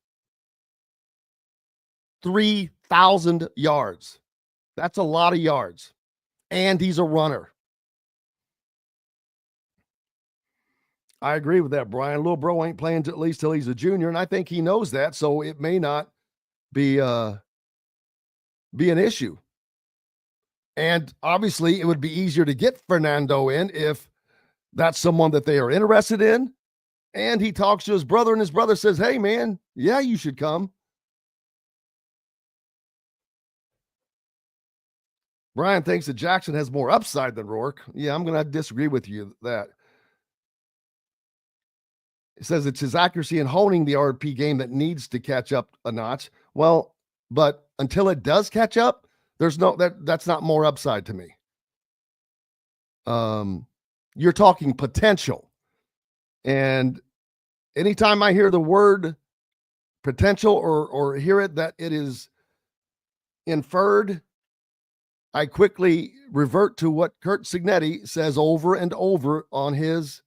3,000 yards. That's a lot of yards. And he's a runner. I agree with that, Brian. Little bro ain't playing at least till he's a junior, and I think he knows that, so it may not be an issue. And obviously, it would be easier to get Fernando in if that's someone that they are interested in. And he talks to his brother, and his brother says, hey, man, yeah, you should come. Brian thinks that Jackson has more upside than Rourke. Yeah, I'm going to disagree with you that. It says it's his accuracy in honing the RP game that needs to catch up a notch. Well, but until it does catch up, there's no that's not more upside to me. You're talking potential. And anytime I hear the word potential or hear it that it is inferred, I quickly revert to what Curt Cignetti says over and over on his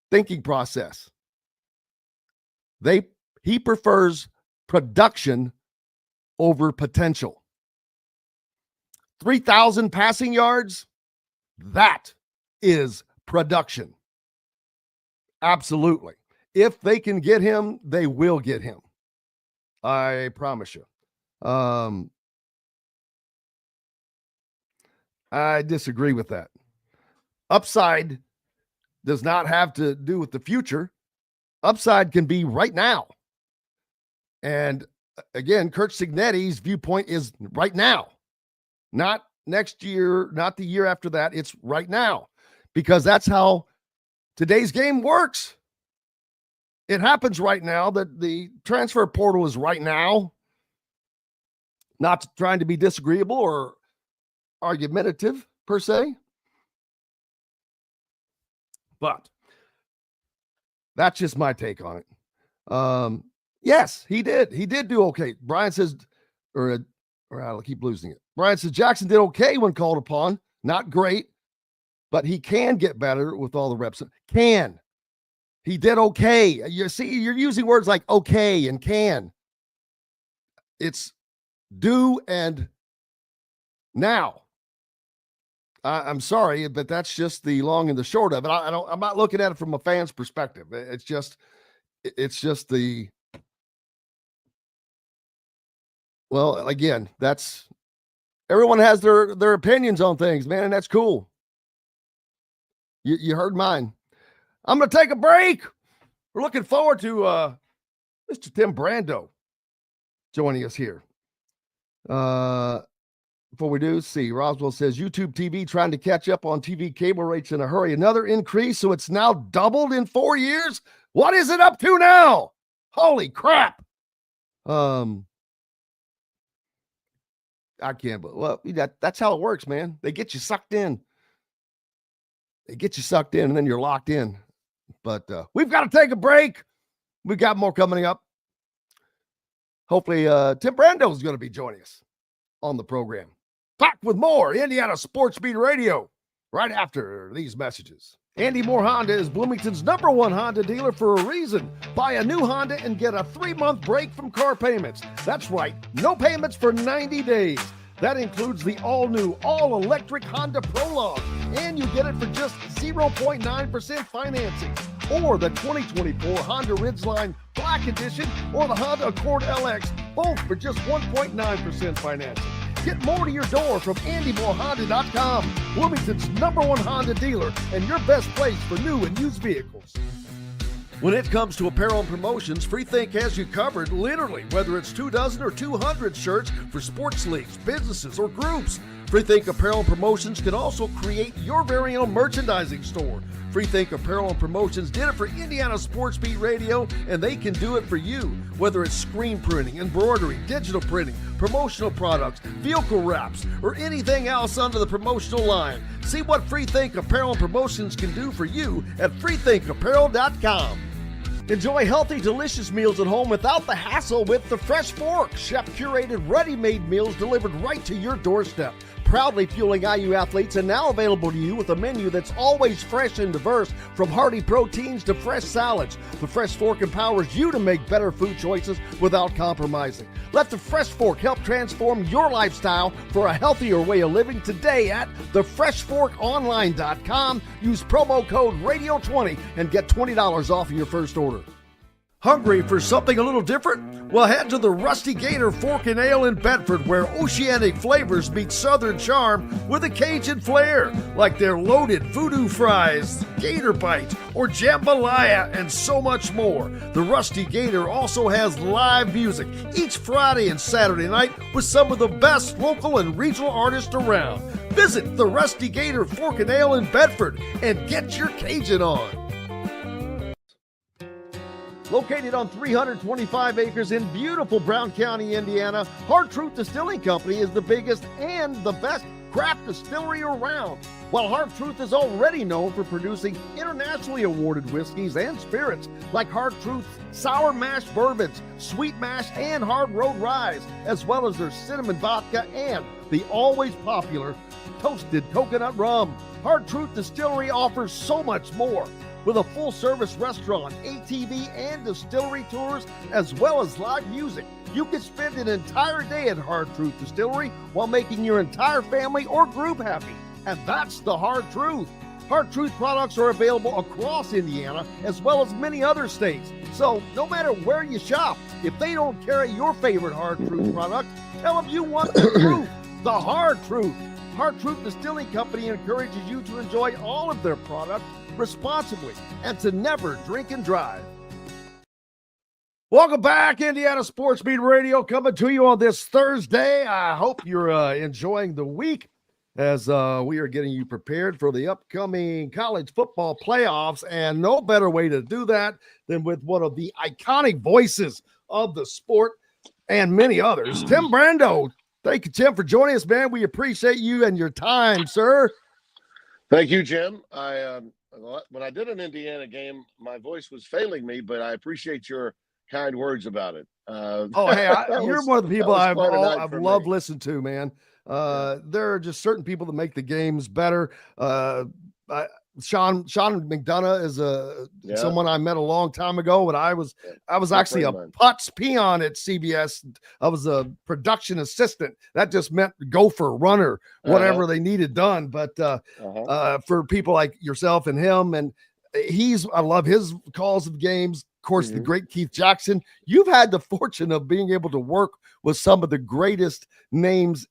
thinking process. He prefers production over potential. 3,000 passing yards, that is production. Absolutely. If they can get him, they will get him. I promise you. I disagree with that. Upside does not have to do with the future. Upside can be right now. And again, Curt Cignetti's viewpoint is right now. Not next year, not the year after that. It's right now. Because that's how today's game works. It happens right now. That the transfer portal is right now. Not trying to be disagreeable or argumentative per se. But that's just my take on it. Yes, he did. He did do okay. Brian says, or I'll keep losing it. Brian says Jackson did okay when called upon. Not great, but he can get better with all the reps. Can. He did okay. You see, you're using words like okay and can. It's do and now. I'm sorry, but that's just the long and the short of it. I'm not looking at it from a fan's perspective. It's just the Well, again, everyone has their opinions on things, man, and that's cool. You heard mine. I'm going to take a break. We're looking forward to Mr. Tim Brando joining us here. Before we do, see, Roswell says YouTube TV trying to catch up on TV cable rates in a hurry. Another increase, so it's now doubled in 4 years. What is it up to now? Holy crap! I can't. Well, that's how it works, man. They get you sucked in. And then you're locked in. But we've got to take a break. We got more coming up. Hopefully, Tim Brando is going to be joining us on the program. Back with more Indiana Sports Beat Radio right after these messages. Andy Moore Honda is Bloomington's #1 Honda dealer for a reason. Buy a new Honda and get a 3-month break from car payments. That's right, no payments for 90 days. That includes the all-new, all-electric Honda Prologue, and you get it for just 0.9% financing. Or the 2024 Honda Ridgeline Black Edition or the Honda Accord LX, both for just 1.9% financing. Get more to your door from AndyMooreHonda.com, Bloomington's #1 Honda dealer and your best place for new and used vehicles. When it comes to apparel and promotions, Freethink has you covered, literally, whether it's 24 or 200 shirts for sports leagues, businesses, or groups. Freethink Apparel and Promotions can also create your very own merchandising store. Freethink Apparel and Promotions did it for Indiana Sports Beat Radio, and they can do it for you. Whether it's screen printing, embroidery, digital printing, promotional products, vehicle wraps, or anything else under the promotional line. See what Freethink Apparel and Promotions can do for you at freethinkapparel.com. Enjoy healthy, delicious meals at home without the hassle with the Fresh Fork. Chef-curated, ready-made meals delivered right to your doorstep. Proudly fueling IU athletes and now available to you with a menu that's always fresh and diverse, from hearty proteins to fresh salads. The Fresh Fork empowers you to make better food choices without compromising. Let the Fresh Fork help transform your lifestyle for a healthier way of living today at thefreshforkonline.com. Use promo code RADIO20 and get $20 off of your first order. Hungry for something a little different? Well, head to the Rusty Gator Fork and Ale in Bedford, where oceanic flavors meet southern charm with a Cajun flair, like their loaded voodoo fries, gator bites, or jambalaya, and so much more. The Rusty Gator also has live music each Friday and Saturday night with some of the best local and regional artists around. Visit the Rusty Gator Fork and Ale in Bedford and get your Cajun on. Located on 325 acres in beautiful Brown County, Indiana, Hard Truth Distilling Company is the biggest and the best craft distillery around. While Hard Truth is already known for producing internationally awarded whiskeys and spirits like Hard Truth's sour mash bourbons, sweet mash, and hard road ryes, as well as their cinnamon vodka and the always popular toasted coconut rum. Hard Truth Distillery offers so much more. With a full-service restaurant, ATV, and distillery tours, as well as live music, you can spend an entire day at Hard Truth Distillery while making your entire family or group happy. And that's the Hard Truth. Hard Truth products are available across Indiana, as well as many other states. So no matter where you shop, if they don't carry your favorite Hard Truth product, tell them you want the truth, the Hard Truth. Hard Truth Distilling Company encourages you to enjoy all of their products responsibly and to never drink and drive. Welcome back, Indiana Sports Beat Radio, coming to you on this Thursday. I hope you're enjoying the week as we are getting you prepared for the upcoming college football playoffs, and no better way to do that than with one of the iconic voices of the sport and many others, Tim Brando. Thank you, Tim, for joining us, man. We appreciate you and your time, sir. Thank you, Jim. When I did an Indiana game, my voice was failing me, but I appreciate your kind words about it. You're one of the people I've loved listening to, man. There are just certain people that make the games better. Sean McDonough is someone I met a long time ago, but I was actually a putz peon at CBS. I was a production assistant. That just meant gopher, runner, whatever they needed done. But for people like yourself and him, and I love his calls of games. of course, the great Keith Jackson. You've had the fortune of being able to work with some of the greatest names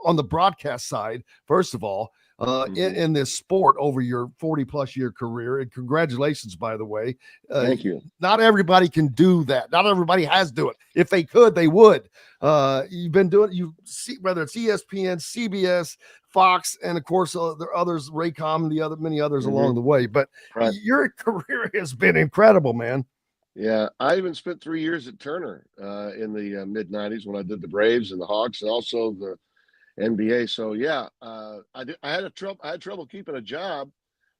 on the broadcast side, first of all, in this sport over your 40-plus year career. And congratulations, by the way. Thank you. Not everybody can do that. Not everybody has to do it. If they could, they would. You've been doing, whether it's ESPN, CBS, Fox, and of course there are others, Raycom, and many others along the way. But your career has been incredible, man. Yeah, I even spent 3 years at Turner in the mid '90s when I did the Braves and the Hawks, and also the NBA. So yeah, I had trouble keeping a job,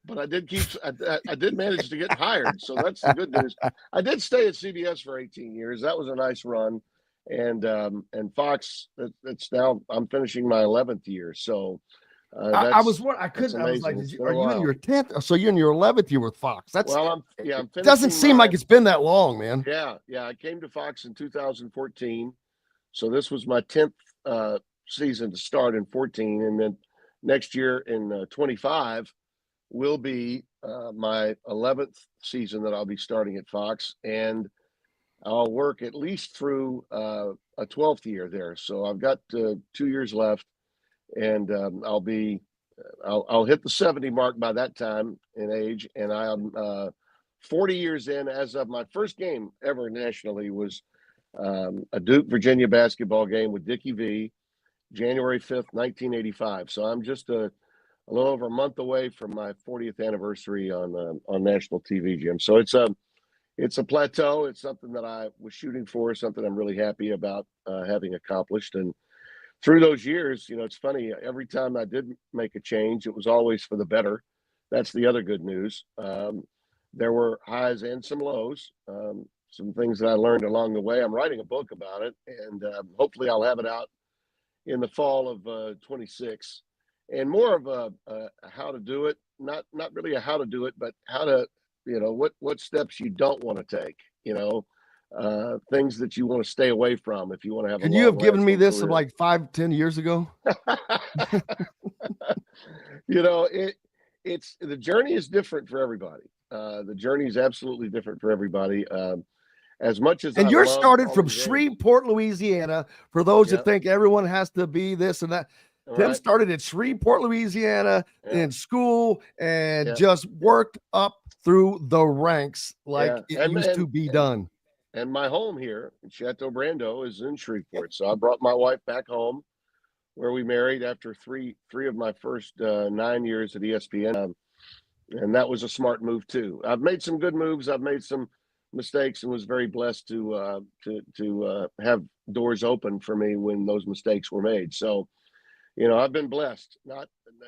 but I did manage to get hired. So that's the good news. I did stay at CBS for 18 years. That was a nice run, and Fox. It's now I'm finishing my 11th year. So I was like, are you in your 10th? So you're in your 11th year with Fox? I'm it doesn't seem like it's been that long, man. Yeah. I came to Fox in 2014, so this was my 10th season to start in 14, and then next year in 25 will be my 11th season that I'll be starting at Fox, and I'll work at least through a 12th year there. So I've got 2 years left. And I'll hit the 70 mark by that time in age, and I'm 40 years in. As of my first game ever nationally was a Duke Virginia basketball game with Dickie V, January 5th, 1985. So I'm just a little over a month away from my 40th anniversary on national TV, Jim. So it's a plateau. It's something that I was shooting for, something I'm really happy about having accomplished. And through those years, it's funny, every time I did make a change, it was always for the better. That's the other good news. There were highs and some lows, some things that I learned along the way. I'm writing a book about it, and hopefully I'll have it out in the fall of 26. And more of a how to do it, not really a how to do it, but how to, what steps you don't want to take, things that you want to stay away from if you want to have. And you have given me this like 5-10 years ago. It's the journey is different for everybody. The journey is absolutely different for everybody. As much as you're started from Shreveport, Louisiana. For those that think everyone has to be this and that, Tim started at Shreveport, Louisiana in school and just worked up through the ranks like it used to be done. And my home here in Chateau Brando is in Shreveport. So I brought my wife back home, where we married after three of my first 9 years at ESPN. And that was a smart move too. I've made some good moves. I've made some mistakes, and was very blessed to have doors open for me when those mistakes were made. So, I've been blessed.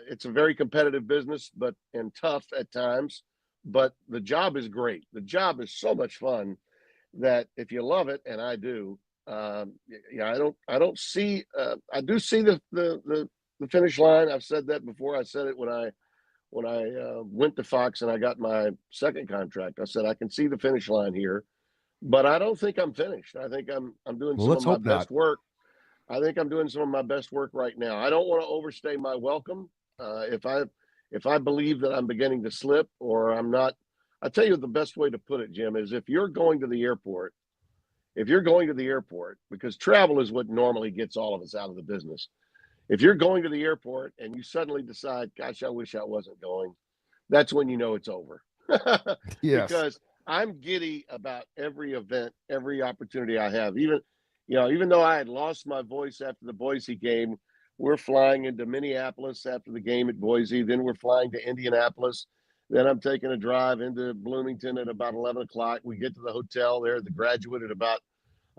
It's a very competitive business, and tough at times, but the job is great. The job is so much fun that if you love it, and I do, I don't see, I do see the finish line. I've said that before. I said it when I went to Fox and I got my second contract. I said, I can see the finish line here, but I don't think I'm finished. I think I'm doing some of my best work. I think I'm doing some of my best work right now. I don't want to overstay my welcome. If I believe that I'm beginning to slip or I'm not, I'll tell you the best way to put it, Jim, is if you're going to the airport, because travel is what normally gets all of us out of the business. If you're going to the airport and you suddenly decide, gosh, I wish I wasn't going, that's when you know it's over. Yes. Because I'm giddy about every event, every opportunity I have. Even though I had lost my voice after the Boise game, we're flying into Minneapolis after the game at Boise. Then we're flying to Indianapolis. Then I'm taking a drive into Bloomington at about 11 o'clock. We get to the hotel there, the Graduate, at about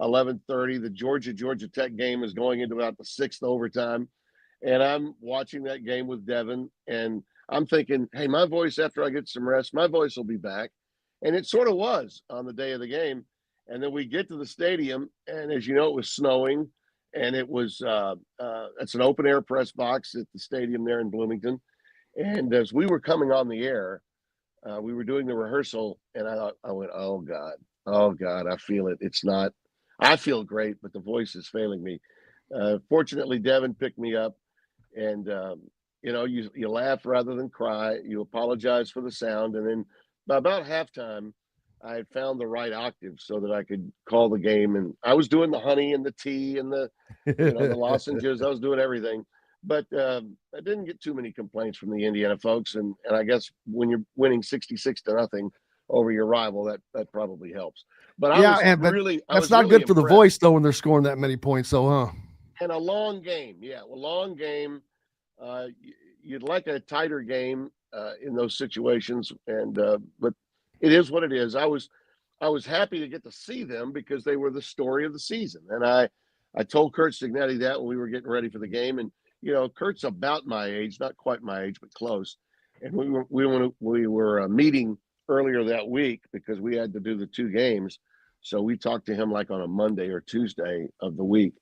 11:30. The Georgia Tech game is going into about the sixth overtime. And I'm watching that game with Devin. And I'm thinking, hey, my voice, after I get some rest, my voice will be back. And it sort of was on the day of the game. And then we get to the stadium. And as you know, it was snowing. And it was it's an open air press box at the stadium there in Bloomington. And as we were coming on the air, we were doing the rehearsal, and I went, oh God, I feel it. I feel great, but the voice is failing me. Fortunately, Devin picked me up, and you laugh rather than cry. You apologize for the sound, and then by about halftime, I had found the right octave so that I could call the game. And I was doing the honey and the tea and the lozenges. I was doing everything. But I didn't get too many complaints from the Indiana folks. And I guess when you're winning 66-0 over your rival, that probably helps. But that's not good for the voice, though, when they're scoring that many points. So, huh? And a long game. Yeah, a long game. You'd like a tighter game in those situations. But it is what it is. I was happy to get to see them because they were the story of the season. And I told Curt Cignetti that when we were getting ready for the game. And, Curt's about my age, not quite my age, but close. And we were meeting earlier that week because we had to do the 2 games. So we talked to him like on a Monday or Tuesday of the week.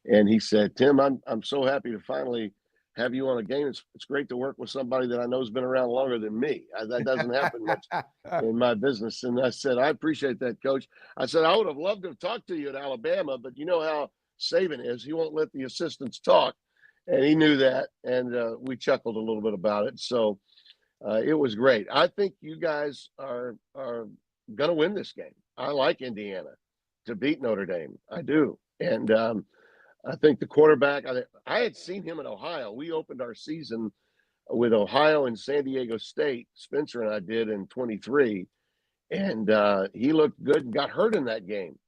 And he said, Tim, I'm so happy to finally have you on a game. It's great to work with somebody that I know has been around longer than me. That doesn't happen much in my business. And I said, I appreciate that, Coach. I said, I would have loved to have talked to you at Alabama, but you know how Saban is. He won't let the assistants talk. And he knew that. And we chuckled a little bit about it. So it was great. I think you guys are going to win this game. I like Indiana to beat Notre Dame. I do. And I think the quarterback, I had seen him in Ohio. We opened our season with Ohio and San Diego State. Spencer and I did in 23. And he looked good and got hurt in that game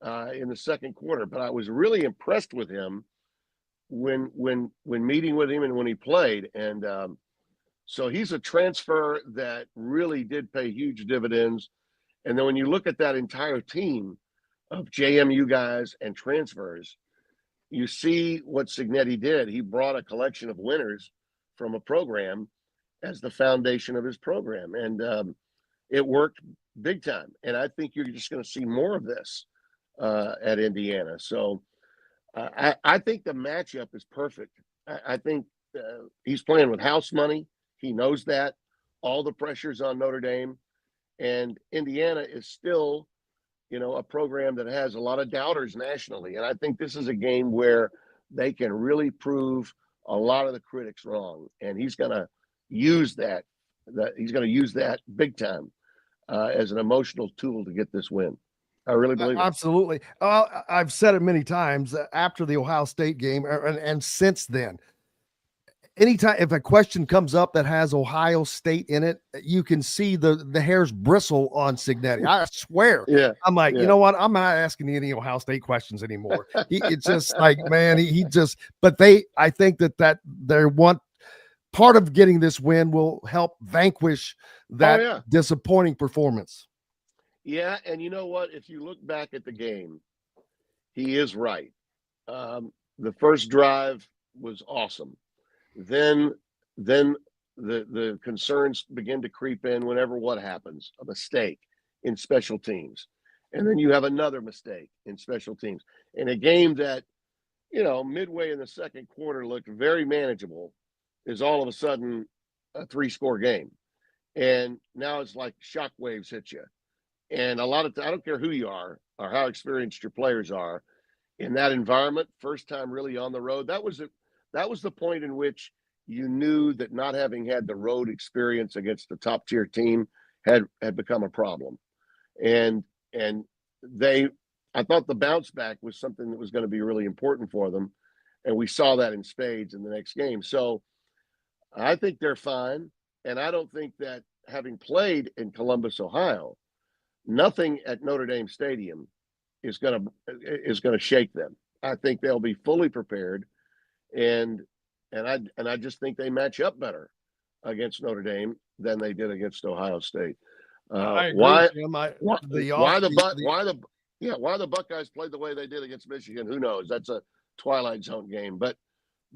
in the second quarter. But I was really impressed with him when meeting with him and when he played. And so he's a transfer that really did pay huge dividends. And then when you look at that entire team of JMU guys and transfers, you see what Cignetti did. He brought a collection of winners from a program as the foundation of his program. And it worked big time. And I think you're just going to see more of this at Indiana. So I think the matchup is perfect. I think he's playing with house money. He knows that. All the pressure's on Notre Dame. And Indiana is still a program that has a lot of doubters nationally. And I think this is a game where they can really prove a lot of the critics wrong. And he's going to use that he's going to use that big time as an emotional tool to get this win. I really believe it. Absolutely. I've said it many times after the Ohio State game and since then. Anytime if a question comes up that has Ohio State in it, you can see the hairs bristle on Cignetti. I swear. Yeah. I'm like, you know what? I'm not asking any Ohio State questions anymore. It's just like, man, he just. But I think that they want part of getting this win will help vanquish that disappointing performance. Yeah, and you know what? If you look back at the game, he is right. The first drive was awesome. Then the concerns begin to creep in whenever what happens, a mistake in special teams. And then you have another mistake in special teams. In a game that, midway in the second quarter looked very manageable is all of a sudden a 3-score game. And now it's like shockwaves hit you. And a lot of I don't care who you are or how experienced your players are in that environment, first time really on the road, that was the point in which you knew that not having had the road experience against the top tier team had become a problem. And I thought the bounce back was something that was going to be really important for them. And we saw that in spades in the next game. So I think they're fine. And I don't think that having played in Columbus, Ohio, nothing at Notre Dame Stadium is going to shake them. I think they'll be fully prepared. And I just think they match up better against Notre Dame than they did against Ohio State. Why the Buckeyes played the way they did against Michigan? Who knows? That's a Twilight Zone game. But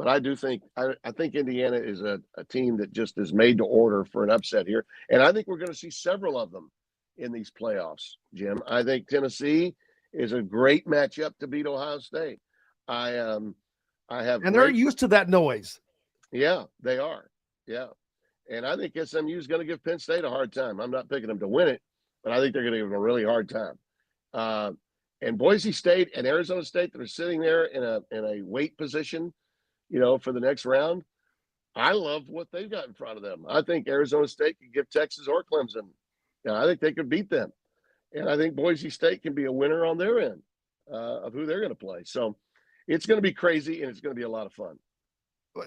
I do think I think Indiana is a team that just is made to order for an upset here, and I think we're going to see several of them in these playoffs. Jim, I think Tennessee is a great matchup to beat Ohio State. They're used to that noise. Yeah, they are. Yeah. And I think SMU is going to give Penn State a hard time. I'm not picking them to win it, but I think they're going to give them a really hard time. And Boise State and Arizona State that are sitting there in a weight position, for the next round, I love what they've got in front of them. I think Arizona State could give Texas or Clemson. I think they could beat them. And I think Boise State can be a winner on their end of who they're going to play. So it's going to be crazy, and it's going to be a lot of fun.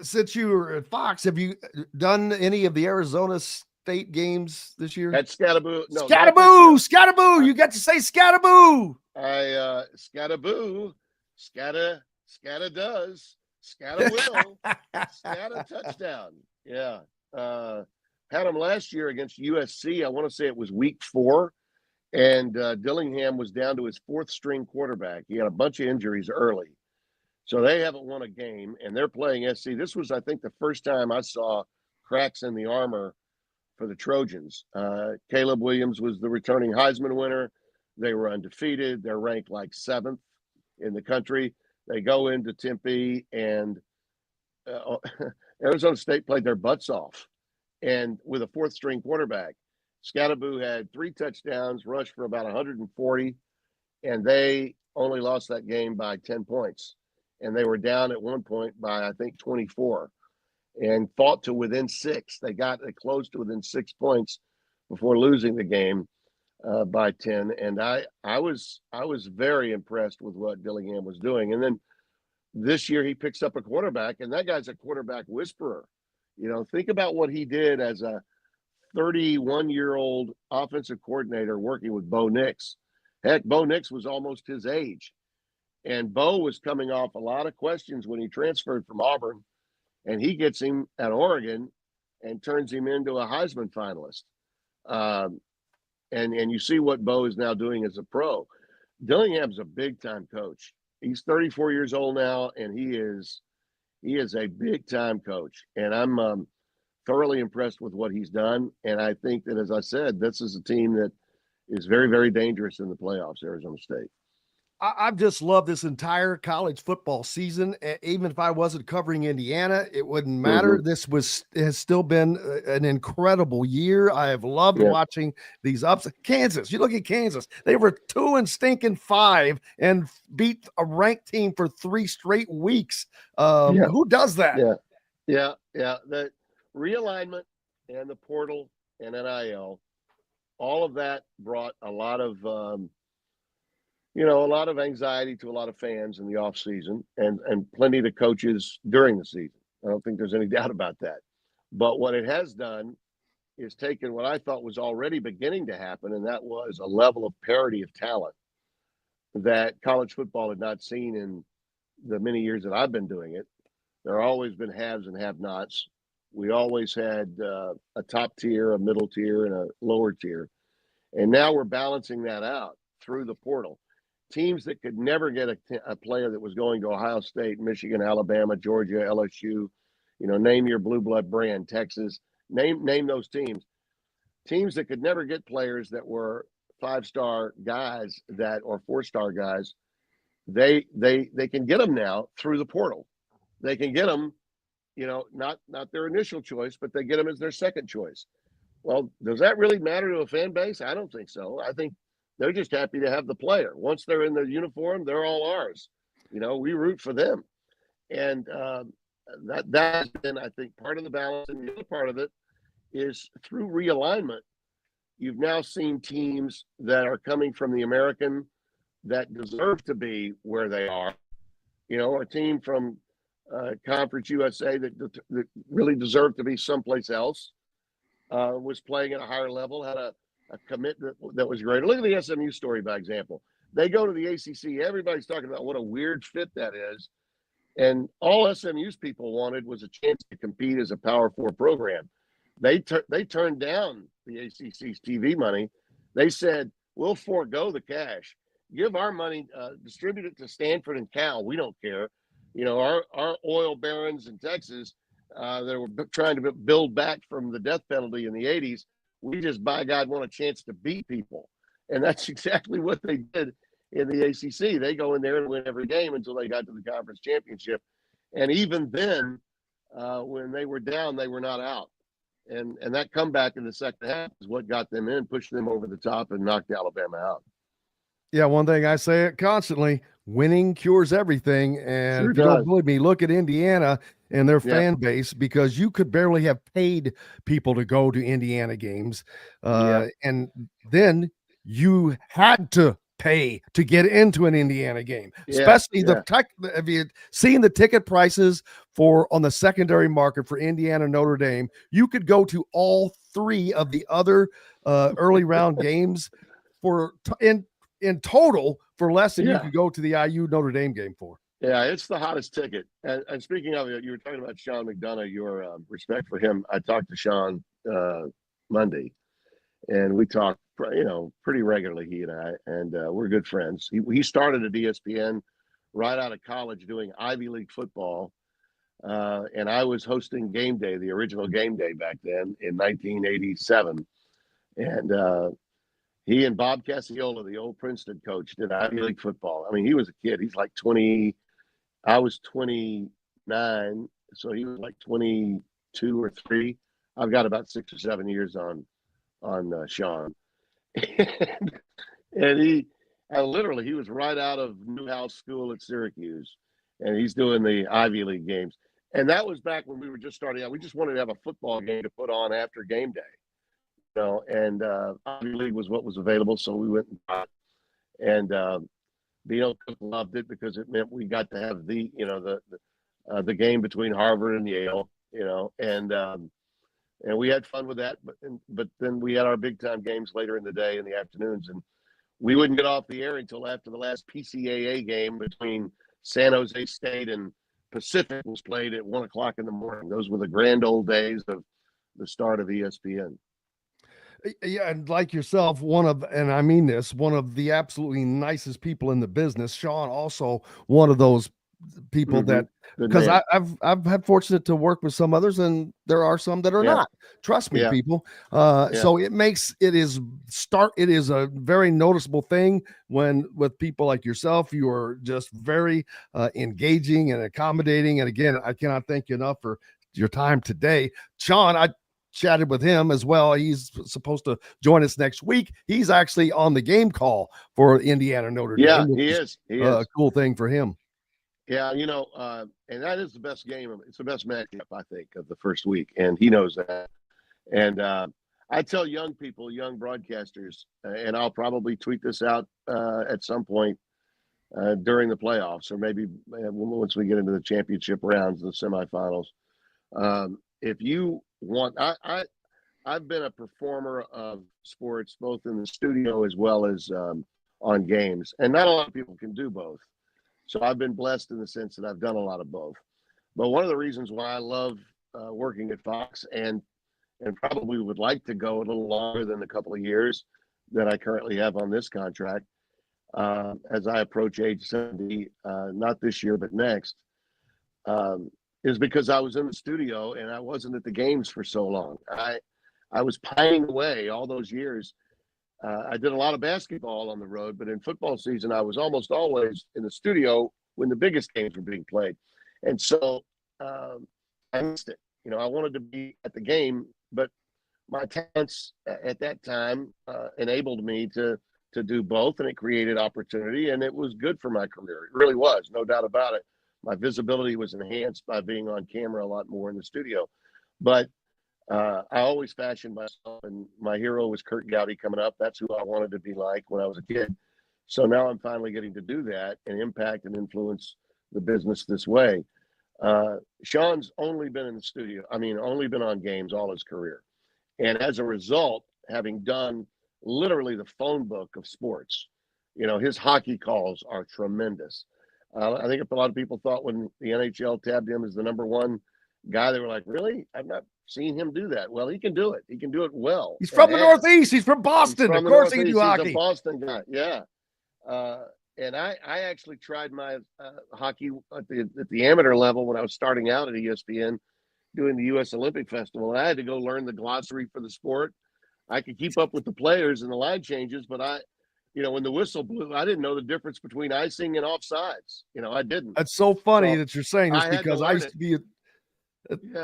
Since you were at Fox, have you done any of the Arizona State games this year? At Scattaboo. No, Scattaboo. You got to say Scattaboo. Scattaboo. Scatta does. Scatta will. Scatta touchdown. Yeah. Had him last year against USC. I want to say it was week 4. And Dillingham was down to his 4th string quarterback. He had a bunch of injuries early. So they haven't won a game, and they're playing SC. This was, I think, the first time I saw cracks in the armor for the Trojans. Caleb Williams was the returning Heisman winner. They were undefeated. They're ranked like 7th in the country. They go into Tempe, and Arizona State played their butts off. And with a 4th string quarterback, Scattaboo had 3 touchdowns, rushed for about 140, and they only lost that game by 10 points. And they were down at one point by, I think, 24, and fought to within 6. They close to within 6 points before losing the game by 10. And I was very impressed with what Dillingham was doing. And then this year he picks up a quarterback, and that guy's a quarterback whisperer. You know, think about what he did as a 31-year-old offensive coordinator working with Bo Nix. Heck, Bo Nix was almost his age. And Bo was coming off a lot of questions when he transferred from Auburn, and he gets him at Oregon and turns him into a Heisman finalist. And you see what Bo is now doing as a pro. Dillingham's a big-time coach. He's 34 years old now, and he is a big-time coach. And I'm thoroughly impressed with what he's done. And I think that, as I said, this is a team that is very, very dangerous in the playoffs, Arizona State. I've just loved this entire college football season. Even if I wasn't covering Indiana, it wouldn't matter. Mm-hmm. This has still been an incredible year. I have loved watching these ups. Kansas, you look at Kansas, they were 2-5 and beat a ranked team for 3 straight weeks. Who does that? Yeah. The realignment and the portal and NIL, all of that brought a lot of a lot of anxiety to a lot of fans in the off season and plenty to coaches during the season. I don't think there's any doubt about that. But what it has done is taken what I thought was already beginning to happen, and that was a level of parity of talent that college football had not seen in the many years that I've been doing it. There have always been haves and have-nots. We always had a top tier, a middle tier, and a lower tier. And now we're balancing that out through the portal. Teams that could never get a player that was going to Ohio State, Michigan, Alabama, Georgia, LSU, name your blue blood brand, Texas, name those teams. Teams that could never get players that were 5-star guys or 4-star guys, they can get them now through the portal. They can get them, not their initial choice, but they get them as their second choice. Well, does that really matter to a fan base? I don't think so. I think they're just happy to have the player. Once they're in their uniform, they're all ours. We root for them. And that has been, I think, part of the balance. And the other part of it is through realignment, you've now seen teams that are coming from the American that deserve to be where they are. A team from Conference USA that really deserved to be someplace else was playing at a higher level, had a commitment that was great. Look at the SMU story, by example. They go to the ACC. Everybody's talking about what a weird fit that is. And all SMU's people wanted was a chance to compete as a Power 4 program. They turned down the ACC's TV money. They said, we'll forego the cash. Give our money, distribute it to Stanford and Cal. We don't care. Our oil barons in Texas that were trying to build back from the death penalty in the 80s, we just, by God, want a chance to beat people. And that's exactly what they did in the ACC. They go in there and win every game until they got to the conference championship. And even then, when they were down, they were not out. And that comeback in the second half is what got them in, pushed them over the top, and knocked Alabama out. Yeah, one thing I say it constantly, winning cures everything. And Sure if you don't does. believe me, look at Indiana and their fan base, because you could barely have paid people to go to Indiana games. And then you had to pay to get into an Indiana game, especially the tech. Have you seen the ticket prices for on the secondary market for Indiana Notre Dame? You could go to all three of the other early round games for in total for less than you could go to the IU Notre Dame game for. Yeah, it's the hottest ticket. And speaking of it, you were talking about Sean McDonough, your respect for him. I talked to Sean Monday, and we talk, pretty regularly, he and I, and we're good friends. He started at ESPN right out of college doing Ivy League football, and I was hosting Game Day, the original Game Day back then in 1987, and he and Bob Cassiola, the old Princeton coach, did Ivy League football. I mean, he was a kid. He's like 20. I was 29, so he was like 22 or 3. I've got about 6 or 7 years on Sean. and he was right out of Newhouse School at Syracuse, and he's doing the Ivy League games. And that was back when we were just starting out. We just wanted to have a football game to put on after game day, and Ivy League was what was available, so we went and bought it. And Bino Cook loved it because it meant we got to have the game between Harvard and Yale, and we had fun with that. But then we had our big time games later in the day in the afternoons, and we wouldn't get off the air until after the last PCAA game between San Jose State and Pacific was played at 1 o'clock in the morning. Those were the grand old days of the start of ESPN. Yeah, and like yourself, one of the absolutely nicest people in the business. Sean, also one of those people that, because I've had fortunate to work with some others, and there are some that are not. Trust me, people. So it is a very noticeable thing when with people like yourself. You are just very engaging and accommodating. And again, I cannot thank you enough for your time today, Sean. I chatted with him as well. He's supposed to join us next week. He's actually on the game call for Indiana Notre Dame. Yeah, he is. A cool thing for him. Yeah, and that is the best game. It's the best matchup, I think, of the first week, and he knows that. And I tell young people, young broadcasters, and I'll probably tweet this out at some point during the playoffs, or maybe once we get into the championship rounds, the semifinals. If you want, I've been a performer of sports both in the studio as well as on games, and not a lot of people can do both. So I've been blessed in the sense that I've done a lot of both. But one of the reasons why I love working at Fox and probably would like to go a little longer than the couple of years that I currently have on this contract as I approach age 70, not this year but next, is because I was in the studio and I wasn't at the games for so long. I was pining away all those years. I did a lot of basketball on the road, but in football season, I was almost always in the studio when the biggest games were being played. And so I missed it. I wanted to be at the game, but my talents at that time enabled me to do both, and it created opportunity, and it was good for my career. It really was, no doubt about it. My visibility was enhanced by being on camera a lot more in the studio. But I always fashioned myself, and my hero was Kurt Gowdy coming up. That's who I wanted to be like when I was a kid. So now I'm finally getting to do that and impact and influence the business this way. Sean's only been in the studio. Only been on games all his career. And as a result, having done literally the phone book of sports, his hockey calls are tremendous. I think if a lot of people thought when the NHL tabbed him as the number one guy, they were like, really? I've not seen him do that. Well, he can do it. He can do it well. He's from the Northeast. He's from Boston. Of course he can do hockey. He's a Boston guy. Yeah. And I actually tried my hockey at the amateur level when I was starting out at ESPN doing the U.S. Olympic Festival. And I had to go learn the glossary for the sport. I could keep up with the players and the line changes, but when the whistle blew, I didn't know the difference between icing and offsides. I didn't. That's so funny that you're saying this because I used to be a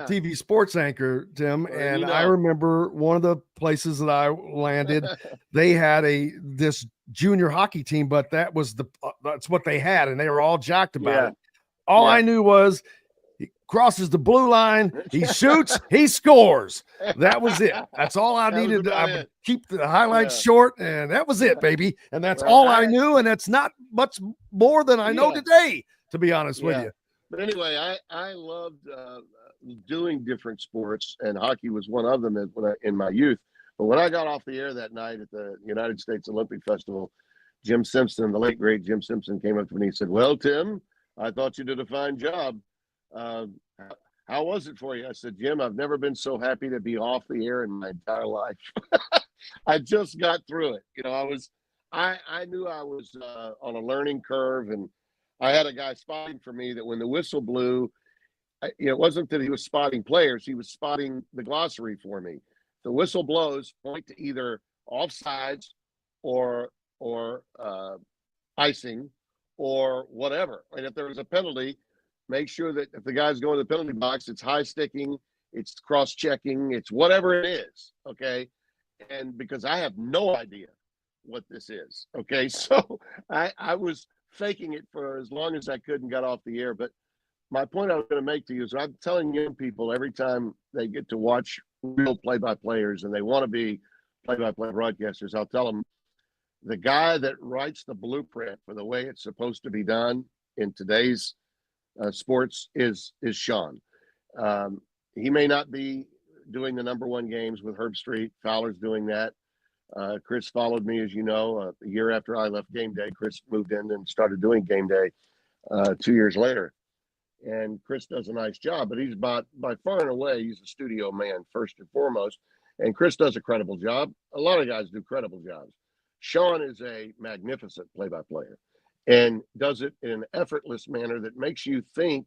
TV sports anchor, Tim, and I remember one of the places that I landed, they had this junior hockey team, but that was that's what they had, and they were all jacked about it. All I knew was He crosses the blue line. He shoots. He scores. That was it. That's all I needed. I would keep the highlights short, and that was it, baby. And that's all I knew, and that's not much more than I know today, to be honest with you. But anyway, I loved doing different sports, and hockey was one of them in my youth. But when I got off the air that night at the United States Olympic Festival, Jim Simpson, the late, great Jim Simpson, came up to me and said, "Well, Tim, I thought you did a fine job. How was it for you?" I said, "Jim, I've never been so happy to be off the air in my entire life." I just got through it. You know, I knew I was on a learning curve, and I had a guy spotting for me that when the whistle blew, it wasn't that he was spotting players, he was spotting the glossary for me. The whistle blows, point to either offsides or icing or whatever. And if there was a penalty, make sure that if the guy's going to the penalty box, it's high sticking, it's cross checking, it's whatever it is. Okay. And because I have no idea what this is. Okay. So I was faking it for as long as I could and got off the air. But my point I was going to make to you is I'm telling young people every time they get to watch real play-by-players and they want to be play-by-play broadcasters, I'll tell them the guy that writes the blueprint for the way it's supposed to be done in today's sports is Sean. He may not be doing the number one games with Herb Street. Fowler's doing that. Chris followed me, as you know, a year after I left Game Day. Chris moved in and started doing Game Day 2 years later. And Chris does a nice job, but he's by far and away, he's a studio man first and foremost. And Chris does a credible job. A lot of guys do credible jobs. Sean is a magnificent play-by-player and does it in an effortless manner that makes you think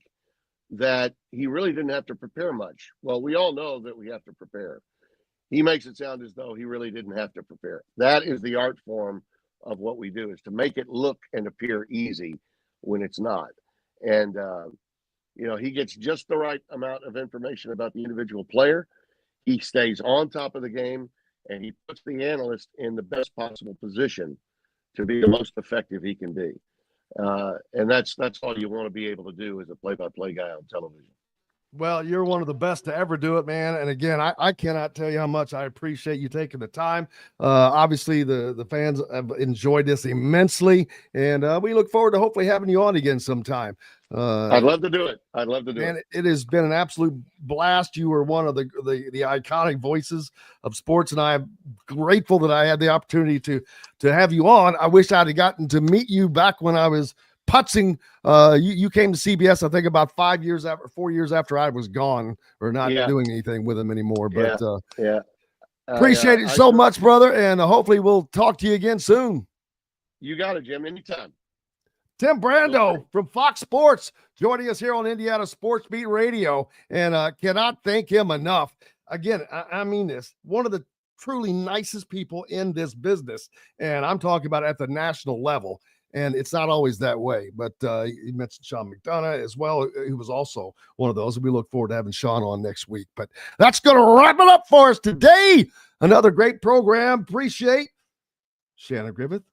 that he really didn't have to prepare much. Well, we all know that we have to prepare. He makes it sound as though he really didn't have to prepare. That is the art form of what we do, is to make it look and appear easy when it's not. And, he gets just the right amount of information about the individual player. He stays on top of the game, and he puts the analyst in the best possible position to be the most effective he can be. And that's all you want to be able to do as a play-by-play guy on television. Well, you're one of the best to ever do it, man. And again, I cannot tell you how much I appreciate you taking the time. Obviously, the fans have enjoyed this immensely, and we look forward to hopefully having you on again sometime. I'd love to do it. I'd love to do it. It has been an absolute blast. You were one of the iconic voices of sports, and I'm grateful that I had the opportunity to have you on. I wish I'd have gotten to meet you back when I was putzing. You came to CBS, I think, about 4 years after I was gone or not doing anything with them anymore. But appreciate it so much, brother, and hopefully we'll talk to you again soon. You got it, Jim. Anytime. Tim Brando from Fox Sports joining us here on Indiana Sports Beat Radio, and cannot thank him enough. Again, I mean this, one of the truly nicest people in this business, and I'm talking about at the national level. And it's not always that way, but you mentioned Sean McDonough as well, who was also one of those. And we look forward to having Sean on next week. But that's going to wrap it up for us today. Another great program. Appreciate Shannon Griffith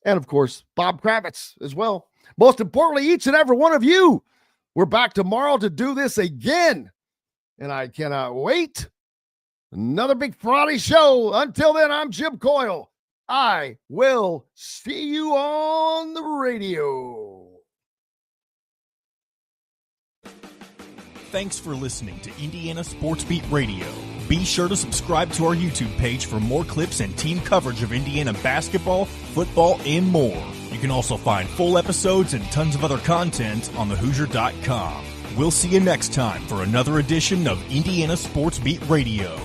and, of course, Bob Kravitz as well. Most importantly, each and every one of you. We're back tomorrow to do this again, and I cannot wait. Another big Friday show. Until then, I'm Jim Coyle. I will see you on the radio. Thanks for listening to Indiana Sports Beat Radio. Be sure to subscribe to our YouTube page for more clips and team coverage of Indiana basketball, football, and more. You can also find full episodes and tons of other content on thehoosier.com. We'll see you next time for another edition of Indiana Sports Beat Radio.